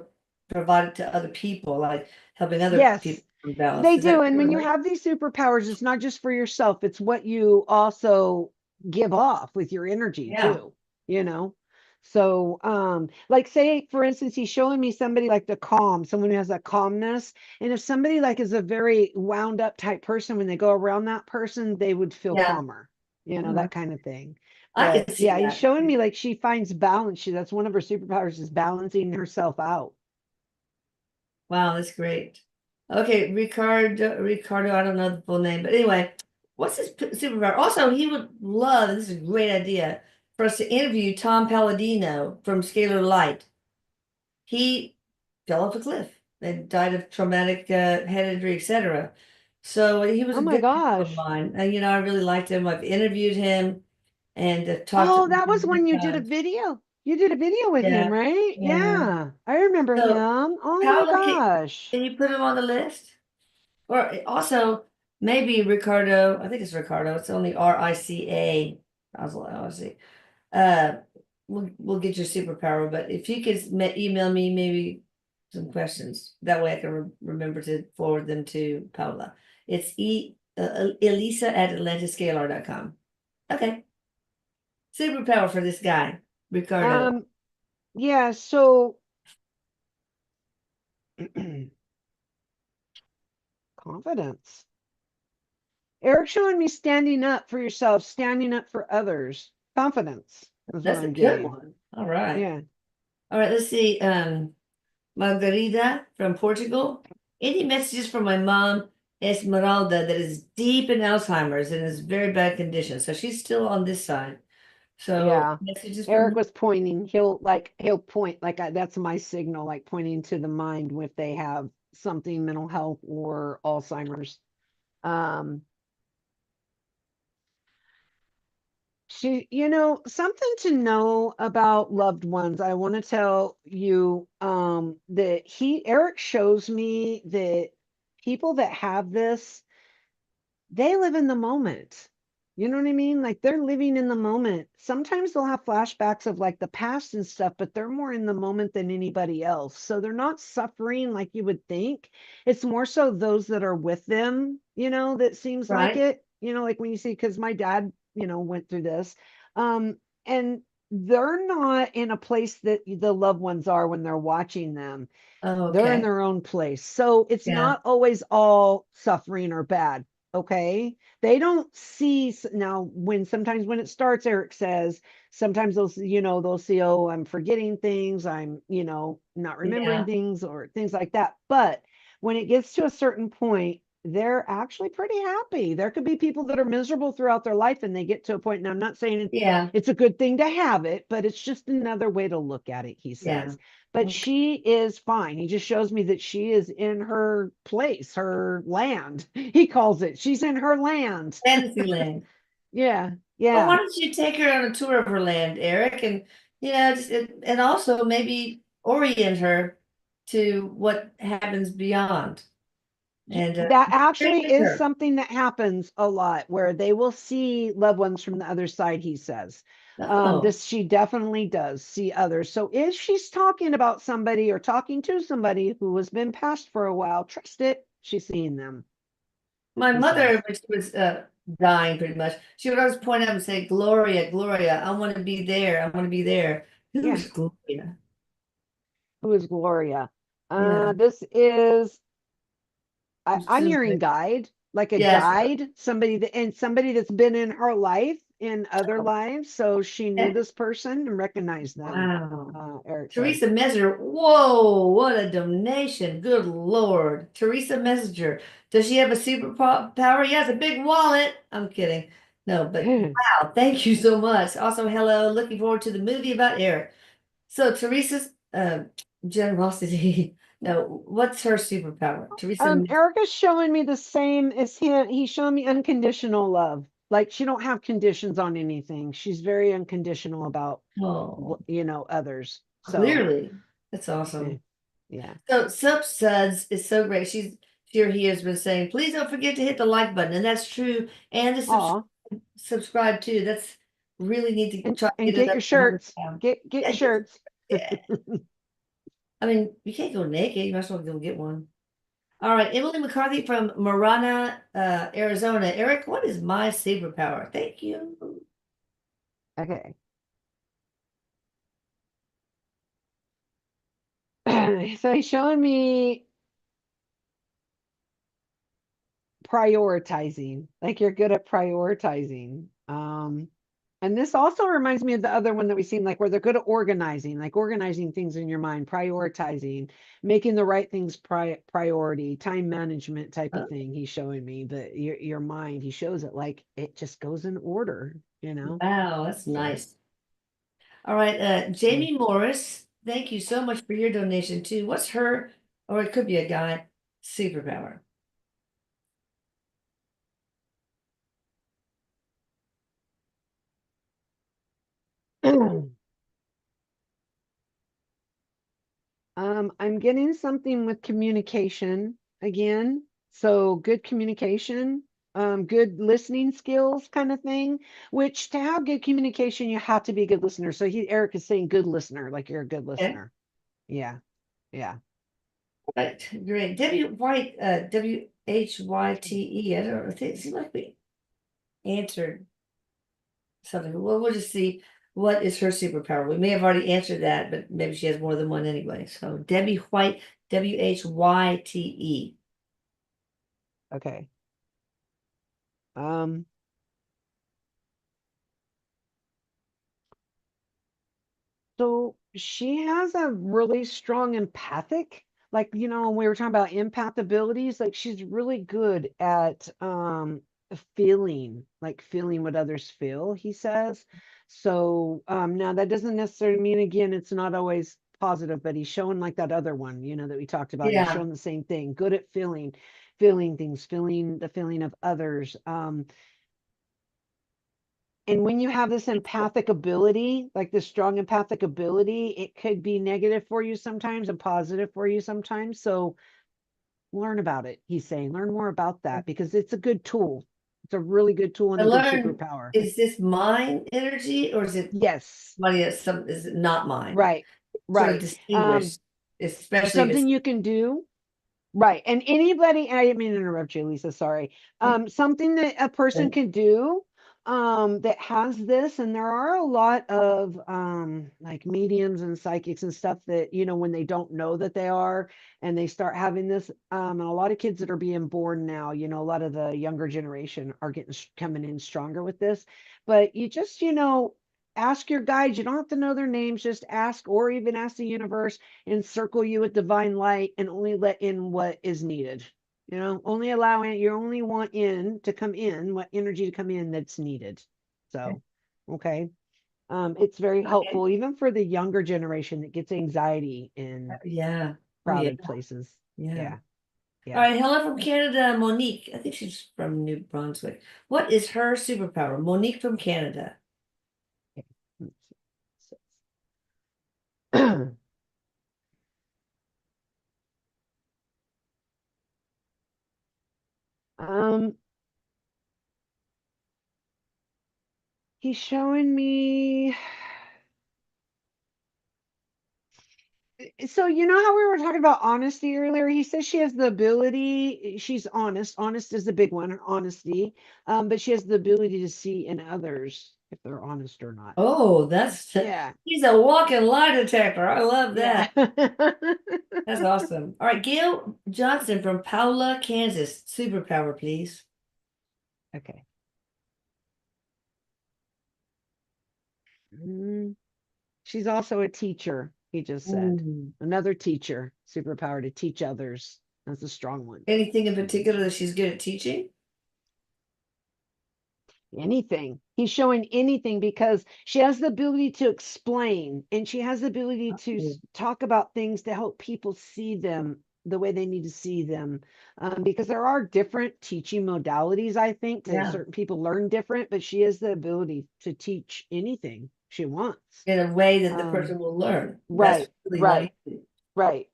provide it to other people, like helping other Yes, people balance. they Is that do. And true when with you her? have these superpowers, it's not just for yourself, it's what you also give off with your energy Yeah. too, you know? So, like say for instance, he's showing me somebody like the calm, someone who has that calmness. And if somebody like is a very wound up type person, when they go around that person, they would feel Yeah. calmer, you know, Mhm. that kind of thing. I But can see yeah, he's that. showing me like she finds balance. That's one of her superpowers is balancing herself out. Wow, that's great. Okay, Ricardo, I don't know the full name, but anyway, what's his superpower? Also, he would love, and this is a great idea, for us to interview Tom Palladino from Scalar Light. He fell off a cliff and died of traumatic head injury, etc. So he was Oh a my good pal of gosh. mine. And, I really liked him. I've interviewed him and talked to Oh, him that was many when you did a times. video. You did a video with him, Yeah, right? yeah. Yeah, I remember So, him. Oh my Paolo, gosh. can you put him on the list? Or also maybe Ricardo, I think it's Ricardo. It's only Rica. I'll see. Uh, we'll get your superpower, but if you could email me maybe some questions, that way I can remember to forward them to Paula. It's Elisa at AtlantisScalar.com. Okay, superpower for this guy, Ricardo. Um, yeah, so confidence. Eric showing me standing up for yourself, standing up for others. Confidence is what That's a I'm good getting. one. All right. Yeah. All right, let's see. Margarida from Portugal. Any messages from my mom, Esmeralda, that is deep in Alzheimer's and is very bad condition. So she's still on this side. So Yeah. messages from Eric her. was pointing. He'll point like that's my signal, like pointing to the mind if they have something mental health or Alzheimer's. Um, something to know about loved ones. I want to tell you that Eric shows me that people that have this, they live in the moment. You know what I mean? Like they're living in the moment. Sometimes they'll have flashbacks of like the past and stuff, but they're more in the moment than anybody else. So they're not suffering like you would think. It's more so those that are with them, that seems like Right. it, like when you see, because my dad, went through this. And they're not in a place that the loved ones are when they're watching them. Oh, They're in okay. their own place. So it's Yeah. not always all suffering or bad. Okay. They don't see now sometimes when it starts, Eric says, sometimes they'll see, oh, I'm forgetting things. I'm, not remembering Yeah. things or things like that. But when it gets to a certain point, they're actually pretty happy. There could be people that are miserable throughout their life and they get to a point. Now, I'm not saying Yeah. it's a good thing to have it, but it's just another way to look at it, he Yeah. says. But Okay. she is fine. He just shows me that she is in her place, her land. He calls it. She's in her land. Fantasyland. Yeah. Well, why Yeah. don't you take her on a tour of her land, Eric, and just and also maybe orient her to what happens beyond, and That bring actually with is her. something that happens a lot where they will see loved ones from the other side, he says. Oh, This she definitely does see others. So if she's talking about somebody or talking to somebody who has been passed for a while, trust it, she's seeing them, my he says. mother, when she was dying, pretty much, she would always point out and say, "Gloria, Gloria, I want to be there. I want to be there." Yeah. Who's Gloria? Who is Gloria? Yeah, This is I'm Susan. hearing guide, like a Yes, guide, somebody that's been in her life in other lives. So she knew eh, this person and recognized them, wow. Eric said. Teresa Messenger, whoa, what a donation. Good Lord. Teresa Messenger. Does she have a superpower? Yes, a big wallet. I'm kidding. No, but wow, thank you so much. Also, hello, looking forward to the movie about Eric. So, Teresa's generosity. No, what's her superpower? Erica's showing me the same as him. He's showing me unconditional love. Like she don't have conditions on anything. She's very unconditional about, Oh, others. So, clearly. That's eh, awesome. yeah. So Subsuds is so great. He has been saying, please don't forget to hit the like button, and that's true. And to Aw. subscribe too. That's really need to try to And get it get up your to 100 shirts. pounds. Get Yeah, your shirts. yeah. I mean, you can't go naked. You might as well go get one. All right, Emily McCarthy from Marana, Arizona. Eric, what is my superpower? Thank you. Okay. So he's showing me prioritizing, like you're good at prioritizing. And this also reminds me of the other one that we've seen, like where they're good at organizing, like organizing things in your mind, prioritizing, making the right things priority, time management type of Uh, thing. He's showing me that your mind, he shows it like it just goes in order, you know? wow, that's So, nice. All right, mm. Jamie Morris, thank you so much for your donation too. What's her, or it could be a guy, superpower? I'm getting something with communication again. So good communication, good listening skills kind of thing, which to have good communication, you have to be a good listener. So Eric is saying good listener, like you're a good Okay, listener. Yeah. Yeah. right, great. W White, WHYTE. I don't know. It seems like we answered something. Well, we'll just see what is her superpower. We may have already answered that, but maybe she has more than one anyway. So Debbie White, WHYTE. Okay. Um, So she has a really strong empathic, like, when we were talking about empath abilities, like she's really good at feeling, like feeling what others feel, he says. So now that doesn't necessarily mean again it's not always positive, but he's showing like that other one, that we talked about. He's Yeah. showing the same thing, good at feeling things, feeling the feeling of others. And when you have this empathic ability, like this strong empathic ability, it could be negative for you sometimes and positive for you sometimes. So learn about it, he's saying. Learn more about that because it's a good tool. It's a really good tool and I a good learned, superpower. is this mine energy or is it Yes, money that's some, is it not mine? right, Sort of right. distinguish, especially if it's, Something you can do. Right. And anybody, I didn't mean to interrupt you, Lisa, sorry. Something that a person can do that has this, and there are a lot of like mediums and psychics and stuff that, when they don't know that they are and they start having this, and a lot of kids that are being born now, a lot of the younger generation are coming in stronger with this. But you just, ask your guides. You don't have to know their names, just ask or even ask the universe encircle you with divine light and only let in what is needed. Only allowing you only want in to come in what energy to come in that's needed. So, okay. It's very okay. helpful even for the younger generation that gets anxiety in Yeah. Oh, yeah. crowded places. Yeah. Yeah. All Yeah. right. Hello from Canada, Monique. I think she's from New Brunswick. What is her superpower? Monique from Canada. um, he's showing me. So how we were talking about honesty earlier? He says she has the ability, she's honest. Honest is the big one, honesty. But she has the ability to see in others if they're honest or not. Oh, that's, Yeah. he's a walking lie detector. I love Yeah. that. That's awesome. All right. Gail Johnson from Paola, Kansas. Superpower, please. Okay. Mm, she's also a teacher, he just said. Mm. Another teacher, superpower to teach others. That's a strong one. Anything in Mhm. particular that she's good at teaching? Anything. He's showing anything because she has the ability to explain and she has the ability to Oh, talk about things to help people see them the way they need to see them. Because there are different teaching modalities, I think, that yeah. certain people learn different, but she has the ability to teach anything she wants. In a way that the Um, person will learn. That's right, really nice. right, right.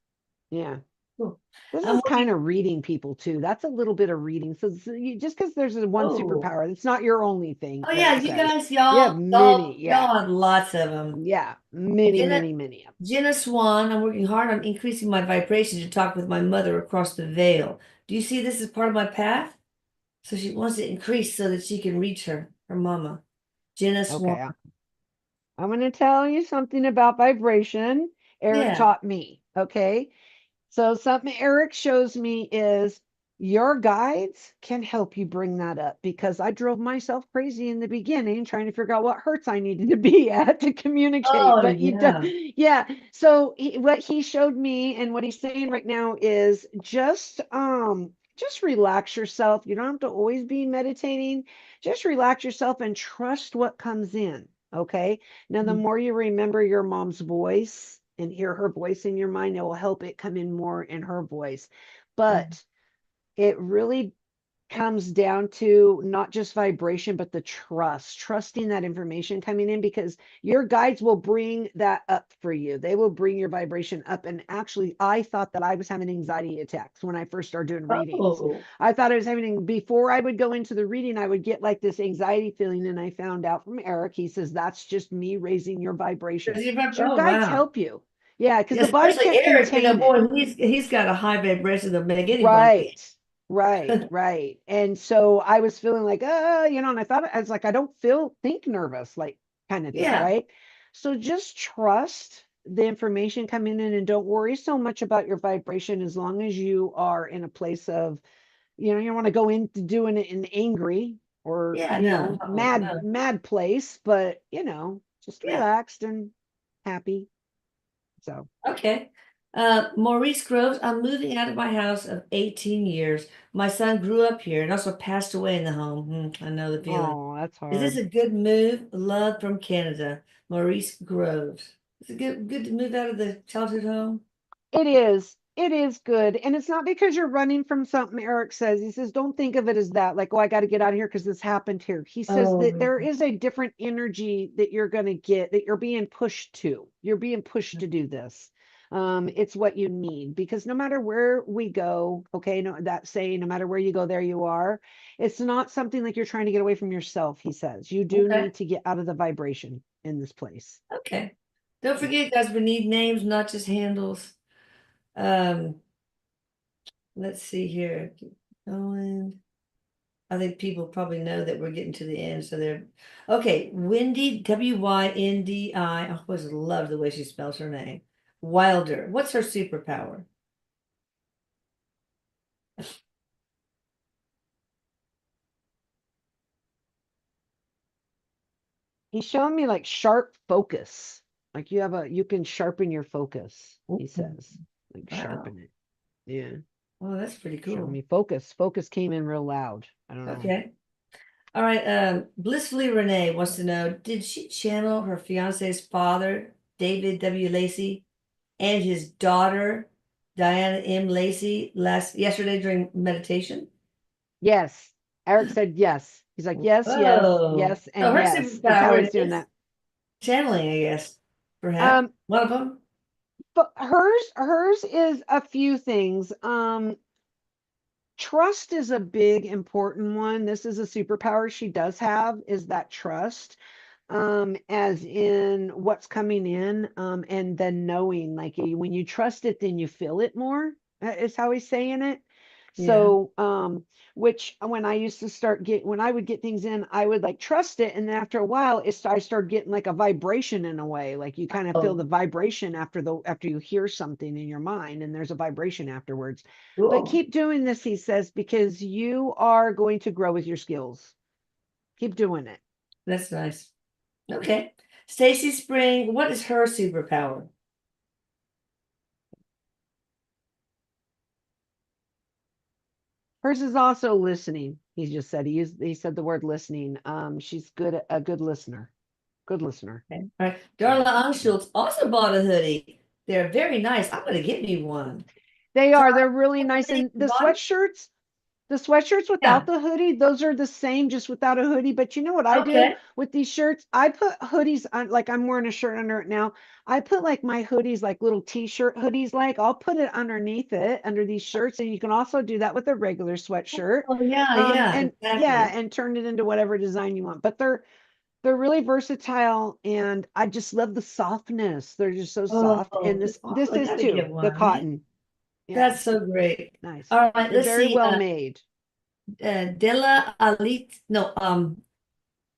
Yeah. Cool. This I'm is kind working. of reading people too. That's a little bit of reading. So just because there's a one Oh, superpower, it's not your only thing, oh like yeah, I you said. guys, You have y'all, many, y'all, yeah. y'all have lots of them. Yeah, many, Jenna, many, many of Jenna Swan, I'm working hard on increasing my vibration to talk with my mother across the veil. Do you see this as part of my path? So she wants to increase so that she can reach her mama. Jenna them. Swan. Okay, I'm going to tell you something about vibration. Eric Yeah. taught me. Okay. So something Eric shows me is your guides can help you bring that up because I drove myself crazy in the beginning trying to figure out what hertz I needed to be at to communicate. Oh, But you do, yeah. yeah. So what he showed me and what he's saying right now is just relax yourself. You don't have to always be meditating. Just relax yourself and trust what comes in. Okay. Now, the more you remember your mom's voice and hear her voice in your mind, it will help it come in more in her voice. Mhm. But it really comes down to not just vibration, but the trusting that information coming in because your guides will bring that up for you. They will bring your vibration up. And actually, I thought that I was having anxiety attacks when I first started doing readings. Oh, I thought I was having, before I would go into the reading, I would get like this anxiety feeling. And I found out from Eric, he says, that's just me raising your vibration. So your oh, guides wow. help you. Yeah, because Yeah, the body especially can't Eric, contain it. boy, he's got a high vibration to make anybody. Right, right. And so I was feeling like, and I thought I was like, I don't think nervous, like kind of thing, Yeah, right? So just trust the information coming in and don't worry so much about your vibration as long as you are in a place of, you don't want to go into doing it in angry or, yeah, no, no, mad place, but just yeah. relaxed and happy. So, Okay. Maurice Groves, I'm moving out of my house of 18 years. My son grew up here and also passed away in the home. I know the feeling. oh, that's Is this hard. a good move? Love from Canada, Maurice Groves. Is it good to move out of the childhood home? It is. It is good. And it's not because you're running from something, Eric says. He says, don't think of it as that, like, oh, I got to get out of here because this happened here. He says that Oh, there is a different energy that you're going to get, that you're being pushed to. You're being pushed to do this. It's what you need because no matter where we go, okay, no, that saying, no matter where you go, there you are. It's not something like you're trying to get away from yourself, he says. You do okay. need to get out of the vibration in this place. Okay. Don't Yeah. forget, guys, we need names, not just handles. Um, let's see here. Keep going. I think people probably know that we're getting to the end, so they're okay. Wendy, Wyndi. I always love the way she spells her name. Wilder. What's her superpower? He's showing me like sharp focus. Like you can sharpen your focus, he Ooh, says. Like wow. sharpen it. Yeah. Oh, that's pretty Show cool. me focus. Focus came in real loud. I don't know. Okay. All right. Blissfully Renee wants to know, did she channel her fiance's father, David W. Lacey, and his daughter, Diana M. Lacey, yesterday during meditation? Yes. Eric said yes. He's like, yes, yes, Oh, yes, so and her yes. That's how superpower he's doing is that. channeling, I guess. Perhaps Um, one of them. but hers is a few things. Trust is a big important one. This is a superpower she does have, is that trust. As in what's coming in, and then knowing, like when you trust it, then you feel it more, is how he's saying it. Yeah. So, which when I used to when I would get things in, I would like trust it. And then after a while, I started getting like a vibration in a way, like you kind of feel Oh, the vibration after you hear something in your mind and there's a vibration afterwards. But cool. keep doing this, he says, because you are going to grow with your skills. Keep doing it. That's nice. Okay. Stacy Spring, what is her superpower? Hers is also listening. He just said he said the word listening. She's a good listener. Good listener. Okay. All right. So Darla yeah. Anschultz also bought a hoodie. They're very nice. I'm going to get me one. They're really nice. And Bought it? the sweatshirts without Yeah. the hoodie, those are the same, just without a hoodie. But you know what I do Okay. with these shirts? I put hoodies on, like I'm wearing a shirt under it now. I put like my hoodies, like little t-shirt hoodies, like I'll put it underneath it, under these shirts. And you can also do that with a regular sweatshirt. Oh, yeah, yeah, And yeah, exactly. and turn it into whatever design you want. But they're really versatile and I just love the softness. They're just so soft. And Oh, that's this awesome. I is got to get too, the one, man. cotton. Yeah, That's so great. nice. All right, They're let's very see. well made. Della Alit, no,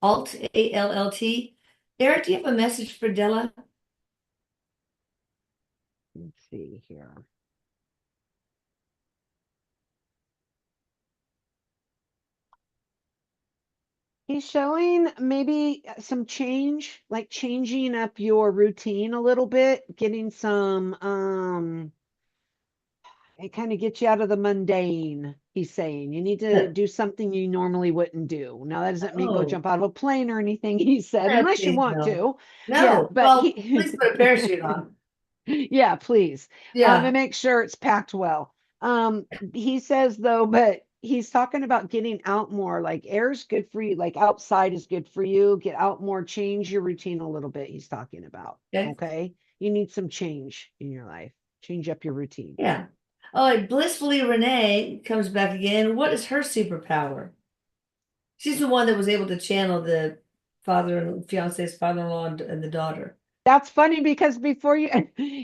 Alt, ALLT. Eric, do you have a message for Della? Let's see here. He's showing maybe some change, like changing up your routine a little bit, getting some it kind of gets you out of the mundane. He's saying you need to do something you normally wouldn't do. Now that doesn't mean go Oh, jump out of a plane or anything, he said, no, unless you please want no. to. Yeah, No. but Well, he please put a parachute on. yeah, please. And Yeah. make sure it's packed well. He says though, but he's talking about getting out more, like air's good for you, like outside is good for you. Get out more, change your routine a little bit. He's talking about. Okay. Okay. You need some change in your life. Change up your routine. Yeah. Oh, and Blissfully Renee comes back again. What is her superpower? She's the one that was able to channel the father and fiance's father-in-law and the daughter. That's funny because before you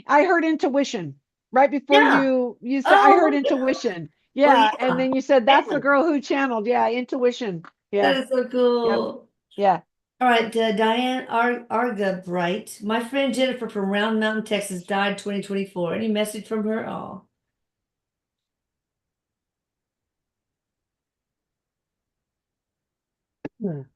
I heard intuition. Right before Yeah. you said I heard Oh, yeah. intuition. Well, Yeah. And yeah. then you said that's the Man, girl who channeled. Yeah, intuition. that Yeah. is so Yep. cool. Yeah. All right, Diane Arga Bright. My friend Jennifer from Round Mountain, Texas died 2024. Any message from her? Oh,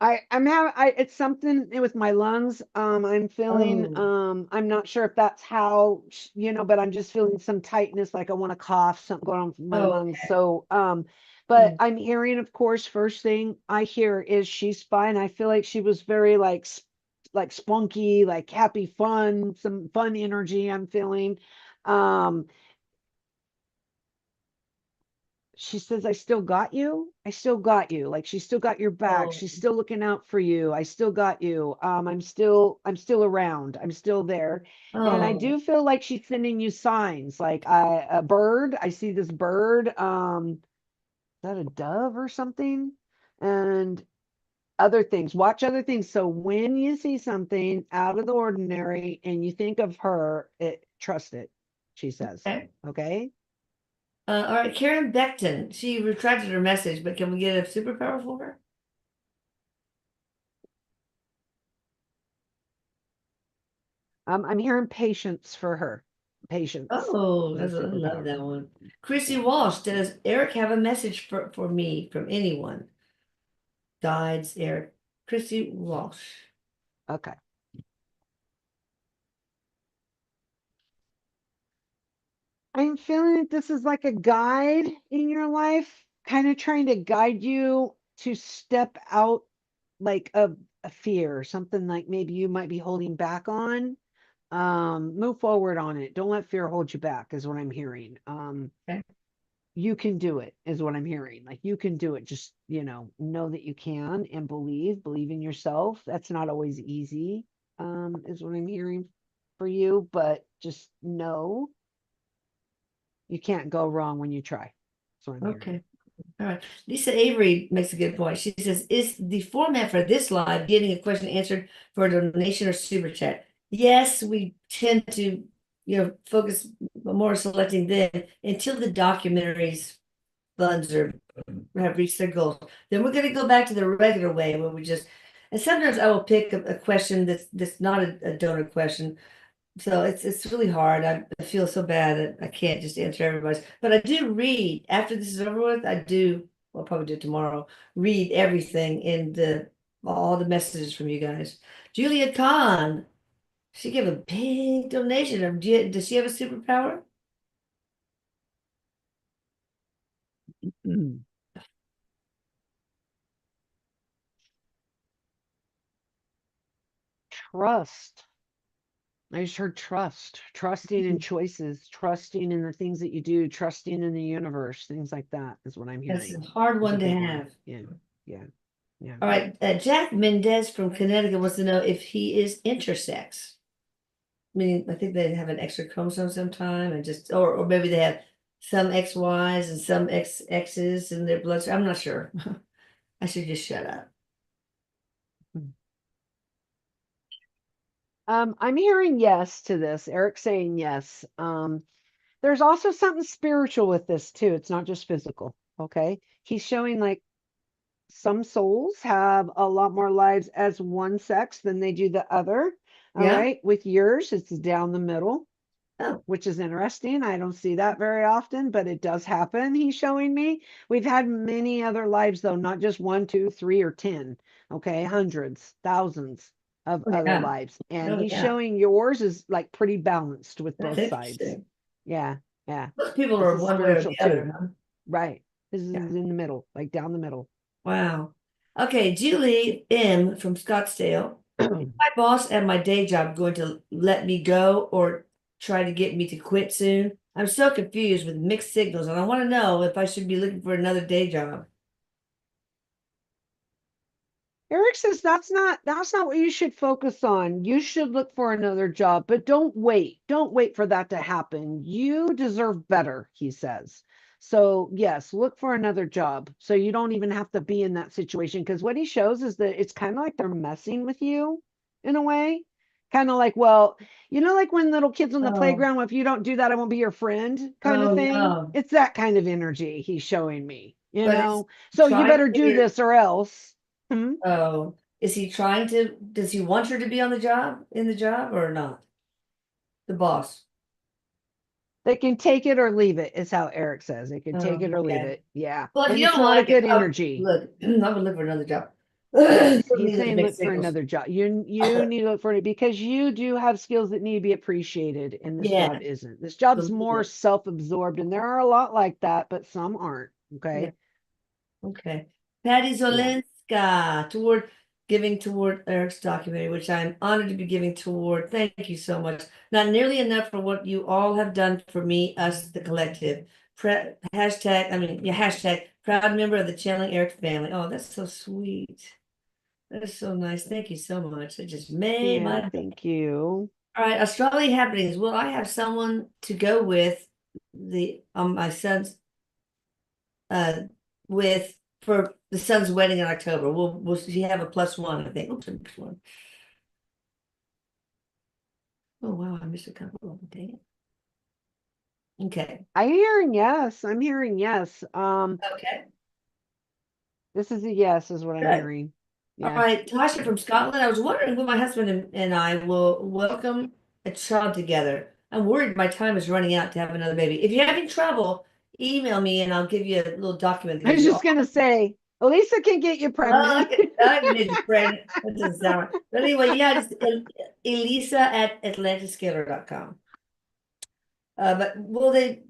I'm having it's something with my lungs. I'm feeling oh, I'm not sure if that's how but I'm just feeling some tightness, like I want to cough, something going on with my oh, lungs. okay. So but Mm. I'm hearing, of course, first thing I hear is she's fine. I feel like she was very like spunky, like happy, fun, some fun energy I'm feeling. Um she says, I still got you. I still got you. Like she still got your back. Oh, She's still looking out for you. I still got you. I'm still around. I'm still there. And I oh, do feel like she's sending you signs. Like a bird. I see this bird. Is that a dove or something? And other things. Watch other things. So when you see something out of the ordinary and you think of her, trust it, she says. okay. Okay. All right, Karen Beckton. She retracted her message, but can we get a superpower for her? I'm hearing patience for her. Patience Oh, is a I love superpower. that one. Chrissy Yeah. Walsh, does Eric have a message for me from anyone? Guides Eric. Chrissy Walsh. Okay. I'm feeling that this is like a guide in your life, kind of trying to guide you to step out like a fear, something like maybe you might be holding back on. Move forward on it. Don't let fear hold you back, is what I'm hearing. Okay. You can do it, is what I'm hearing. Like you can do it. Just, know that you can and believe in yourself. That's not always easy, is what I'm hearing for you, but just know you can't go wrong when you try. That's what I'm hearing. Okay. All right. Lisa Avery makes a good point. She says, is the format for this live getting a question answered for a donation or super chat? Yes, we tend to, focus more selecting them until the documentaries funds are have reached their goals. Then we're going to go back to the regular way where we just, and sometimes I will pick a question that's not a donor question. So it's really hard. I feel so bad that I can't just answer everybody's. But I do read after this is over with. I do. I'll probably do it tomorrow. Read everything in all the messages from you guys. Julia Kahn, she gave a big donation. Does she have a superpower? Trust. I just heard trust, trusting in choices, trusting in the things that you do, trusting in the universe, things like that is what I'm That's a hearing. hard Is a one to big one. have. Yeah, yeah, yeah. All right, Jack Mendez from Connecticut wants to know if he is intersex. Meaning, I think they have an extra chromosome sometime, and just, or maybe they have some XYs and some XXs in their blood. I'm not sure. I should just shut up. I'm hearing yes to this. Eric saying yes. There's also something spiritual with this too. It's not just physical. Okay. He's showing like some souls have a lot more lives as one sex than they do the other. All Yeah. right. With yours, it's down the middle, Oh, which is interesting. I don't see that very often, but it does happen. He's showing me. We've had many other lives, though, not just one, two, three, or 10. Okay. Hundreds, thousands of oh other yeah. lives. And Oh he's yeah. showing yours is like pretty balanced with That's both sides. interesting. Yeah. Yeah. Most people This are is one way or spiritual the other, too. huh? Right. This is Yeah. in the middle, like down the middle. Wow. Okay, Julie M from Scottsdale. Is my boss at my day job going to let me go or try to get me to quit soon? I'm so confused with mixed signals, and I want to know if I should be looking for another day job. Erik says that's not what you should focus on. You should look for another job, but don't wait. Don't wait for that to happen. You deserve better, he says. So, yes, look for another job so you don't even have to be in that situation because what he shows is that it's kind of like they're messing with you in a way. Kind of like, well, like when little kids on the Oh, playground, well, if you don't do that, I won't be your friend kind of oh thing. no. It's that kind of energy he's showing me, But is he So you trying to better get do her? this or else. Hmm? Oh, is he trying to? Does he want her to be on the job, in the job, or not? The boss. They can take it or leave it, is how Erik says. They can take Oh, it or leave okay. it. Yeah. Well, if And you it's don't not a like it, good I would energy. look. I would look for another job. Yes. Certainly He's with the saying mixed look for signals. another job. You need to look for it because you do have skills that need to be appreciated, and this Yeah, job isn't. This job's more absolutely. self-absorbed, and there are a lot like that, but some aren't. Yeah. Okay. Okay. Patty Yeah. Zolinska toward giving toward Eric's documentary, which I'm honored to be giving toward. Thank you so much. Not nearly enough for what you all have done for me, us, the collective. Hashtag proud member of the channeling Eric family. Oh, that's so sweet. That is so nice. Thank you so much. It just made Yeah. my. Thank you. All right, Australia happenings. Will I have someone to go with my son's uh with for the son's wedding in October? Will he have a +1, I think. Oops, a +1. Oh wow, I missed a couple of them. Dang it. Okay. I'm hearing yes. Okay. This is a yes, is what I'm Good. hearing. All Yeah. right, Tasha from Scotland. I was wondering when my husband and I will welcome a child together. I'm worried my time is running out to have another baby. If you're having trouble, email me and I'll give you a little document that I was gives you just all. gonna say, Elisa can get you Oh, pregnant. I can get you pregnant. That doesn't sound right. But anyway, yeah, it's Elisa at atlantiscaler.com. But They will they,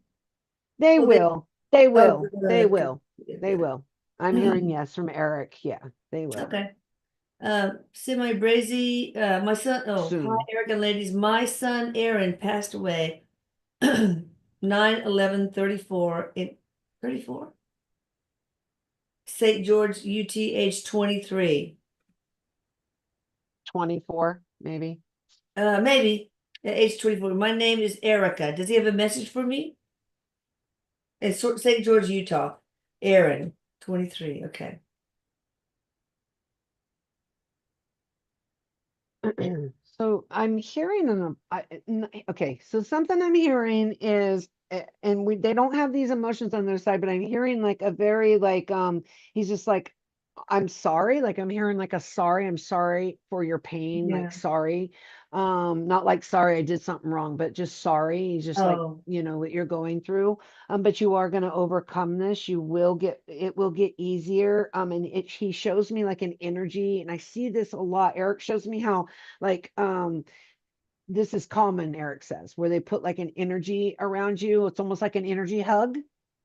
will. They oh, will. They good, will. good, They good. will. I'm hearing yes from Erik. Yeah, they will. Okay. Semi Brazy, my son, oh, hi, Soon. Eric and ladies. My son Aaron passed away 9/11/34 in 34? St. George, UT, age 23. 24, maybe. Maybe at age 24. My name is Erica. Does he have a message for me? It's St. George, Utah. Aaron, 23. Okay. So I'm hearing okay, so something I'm hearing is and they don't have these emotions on their side, but I'm hearing like a very like he's just like I'm sorry, like I'm hearing like a sorry, I'm sorry for your pain, like Yeah. sorry. Not like sorry I did something wrong, but just sorry. He's just like, Oh, what you're going through. But you are going to overcome this. It will get easier. And he shows me like an energy, and I see this a lot. Erik shows me how like this is common, Erik says, where they put like an energy around you. It's almost like an energy hug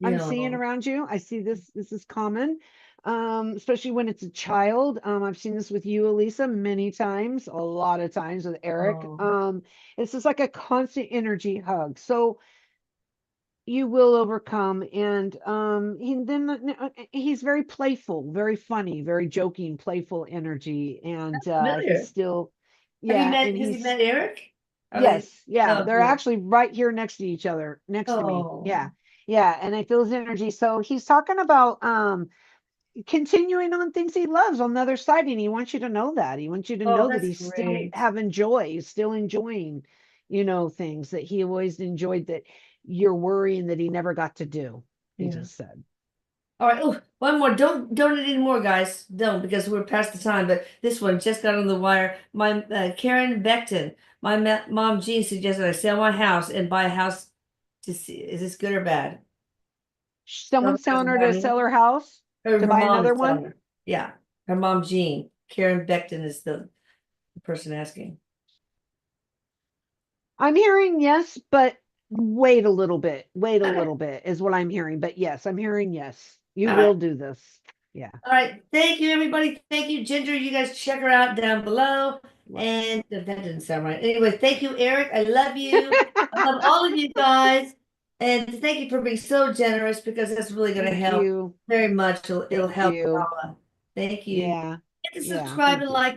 I'm yeah. seeing around you. I see this is common. Especially when it's a child. I've seen this with you, Elisa, many times, a lot of times with Erik. Oh, It's just like a constant energy hug. So you will overcome. And he's very playful, very funny, very joking, playful energy. And he's familiar. still, yeah, and Has he he's met Eric? Are they? yes, yeah, Oh, they're good. actually right here next to each other, next to me. Oh, Yeah. Yeah, and I feel his energy. So he's talking about continuing on things he loves on the other side, and he wants you to know that. He wants you to oh, know that that's he's still great. having joy, he's still enjoying, things that he always enjoyed that you're worrying that he never got to do, he Yeah. just said. All right. Oh, one more. Don't donate any more, guys. Don't, because we're past the time. But this one just got on the wire. My Karen Beckton, my mom Jean suggested I sell my house and buy a house to see. Is this good or bad? Sell Someone's the house telling and her buy to me. sell her house Or to her buy mom another is one. telling her. Yeah, her mom Jean. Karen Beckton is the person asking. I'm hearing yes, but wait a little bit. Wait a Okay. little bit is what I'm hearing. But yes, I'm hearing yes. You All will right. do this. Yeah. All right. Thank you, everybody. Thank you, Ginger. You guys check her out down below. Right. And that didn't sound right. Anyway, thank you, Eric. I love you. I love all of you guys. And thank you for being so generous because that's really going to Thank help you. very much. It'll Thank help you. Paula. Thank you. Yeah. Hit the Yeah. subscribe Thank and you. like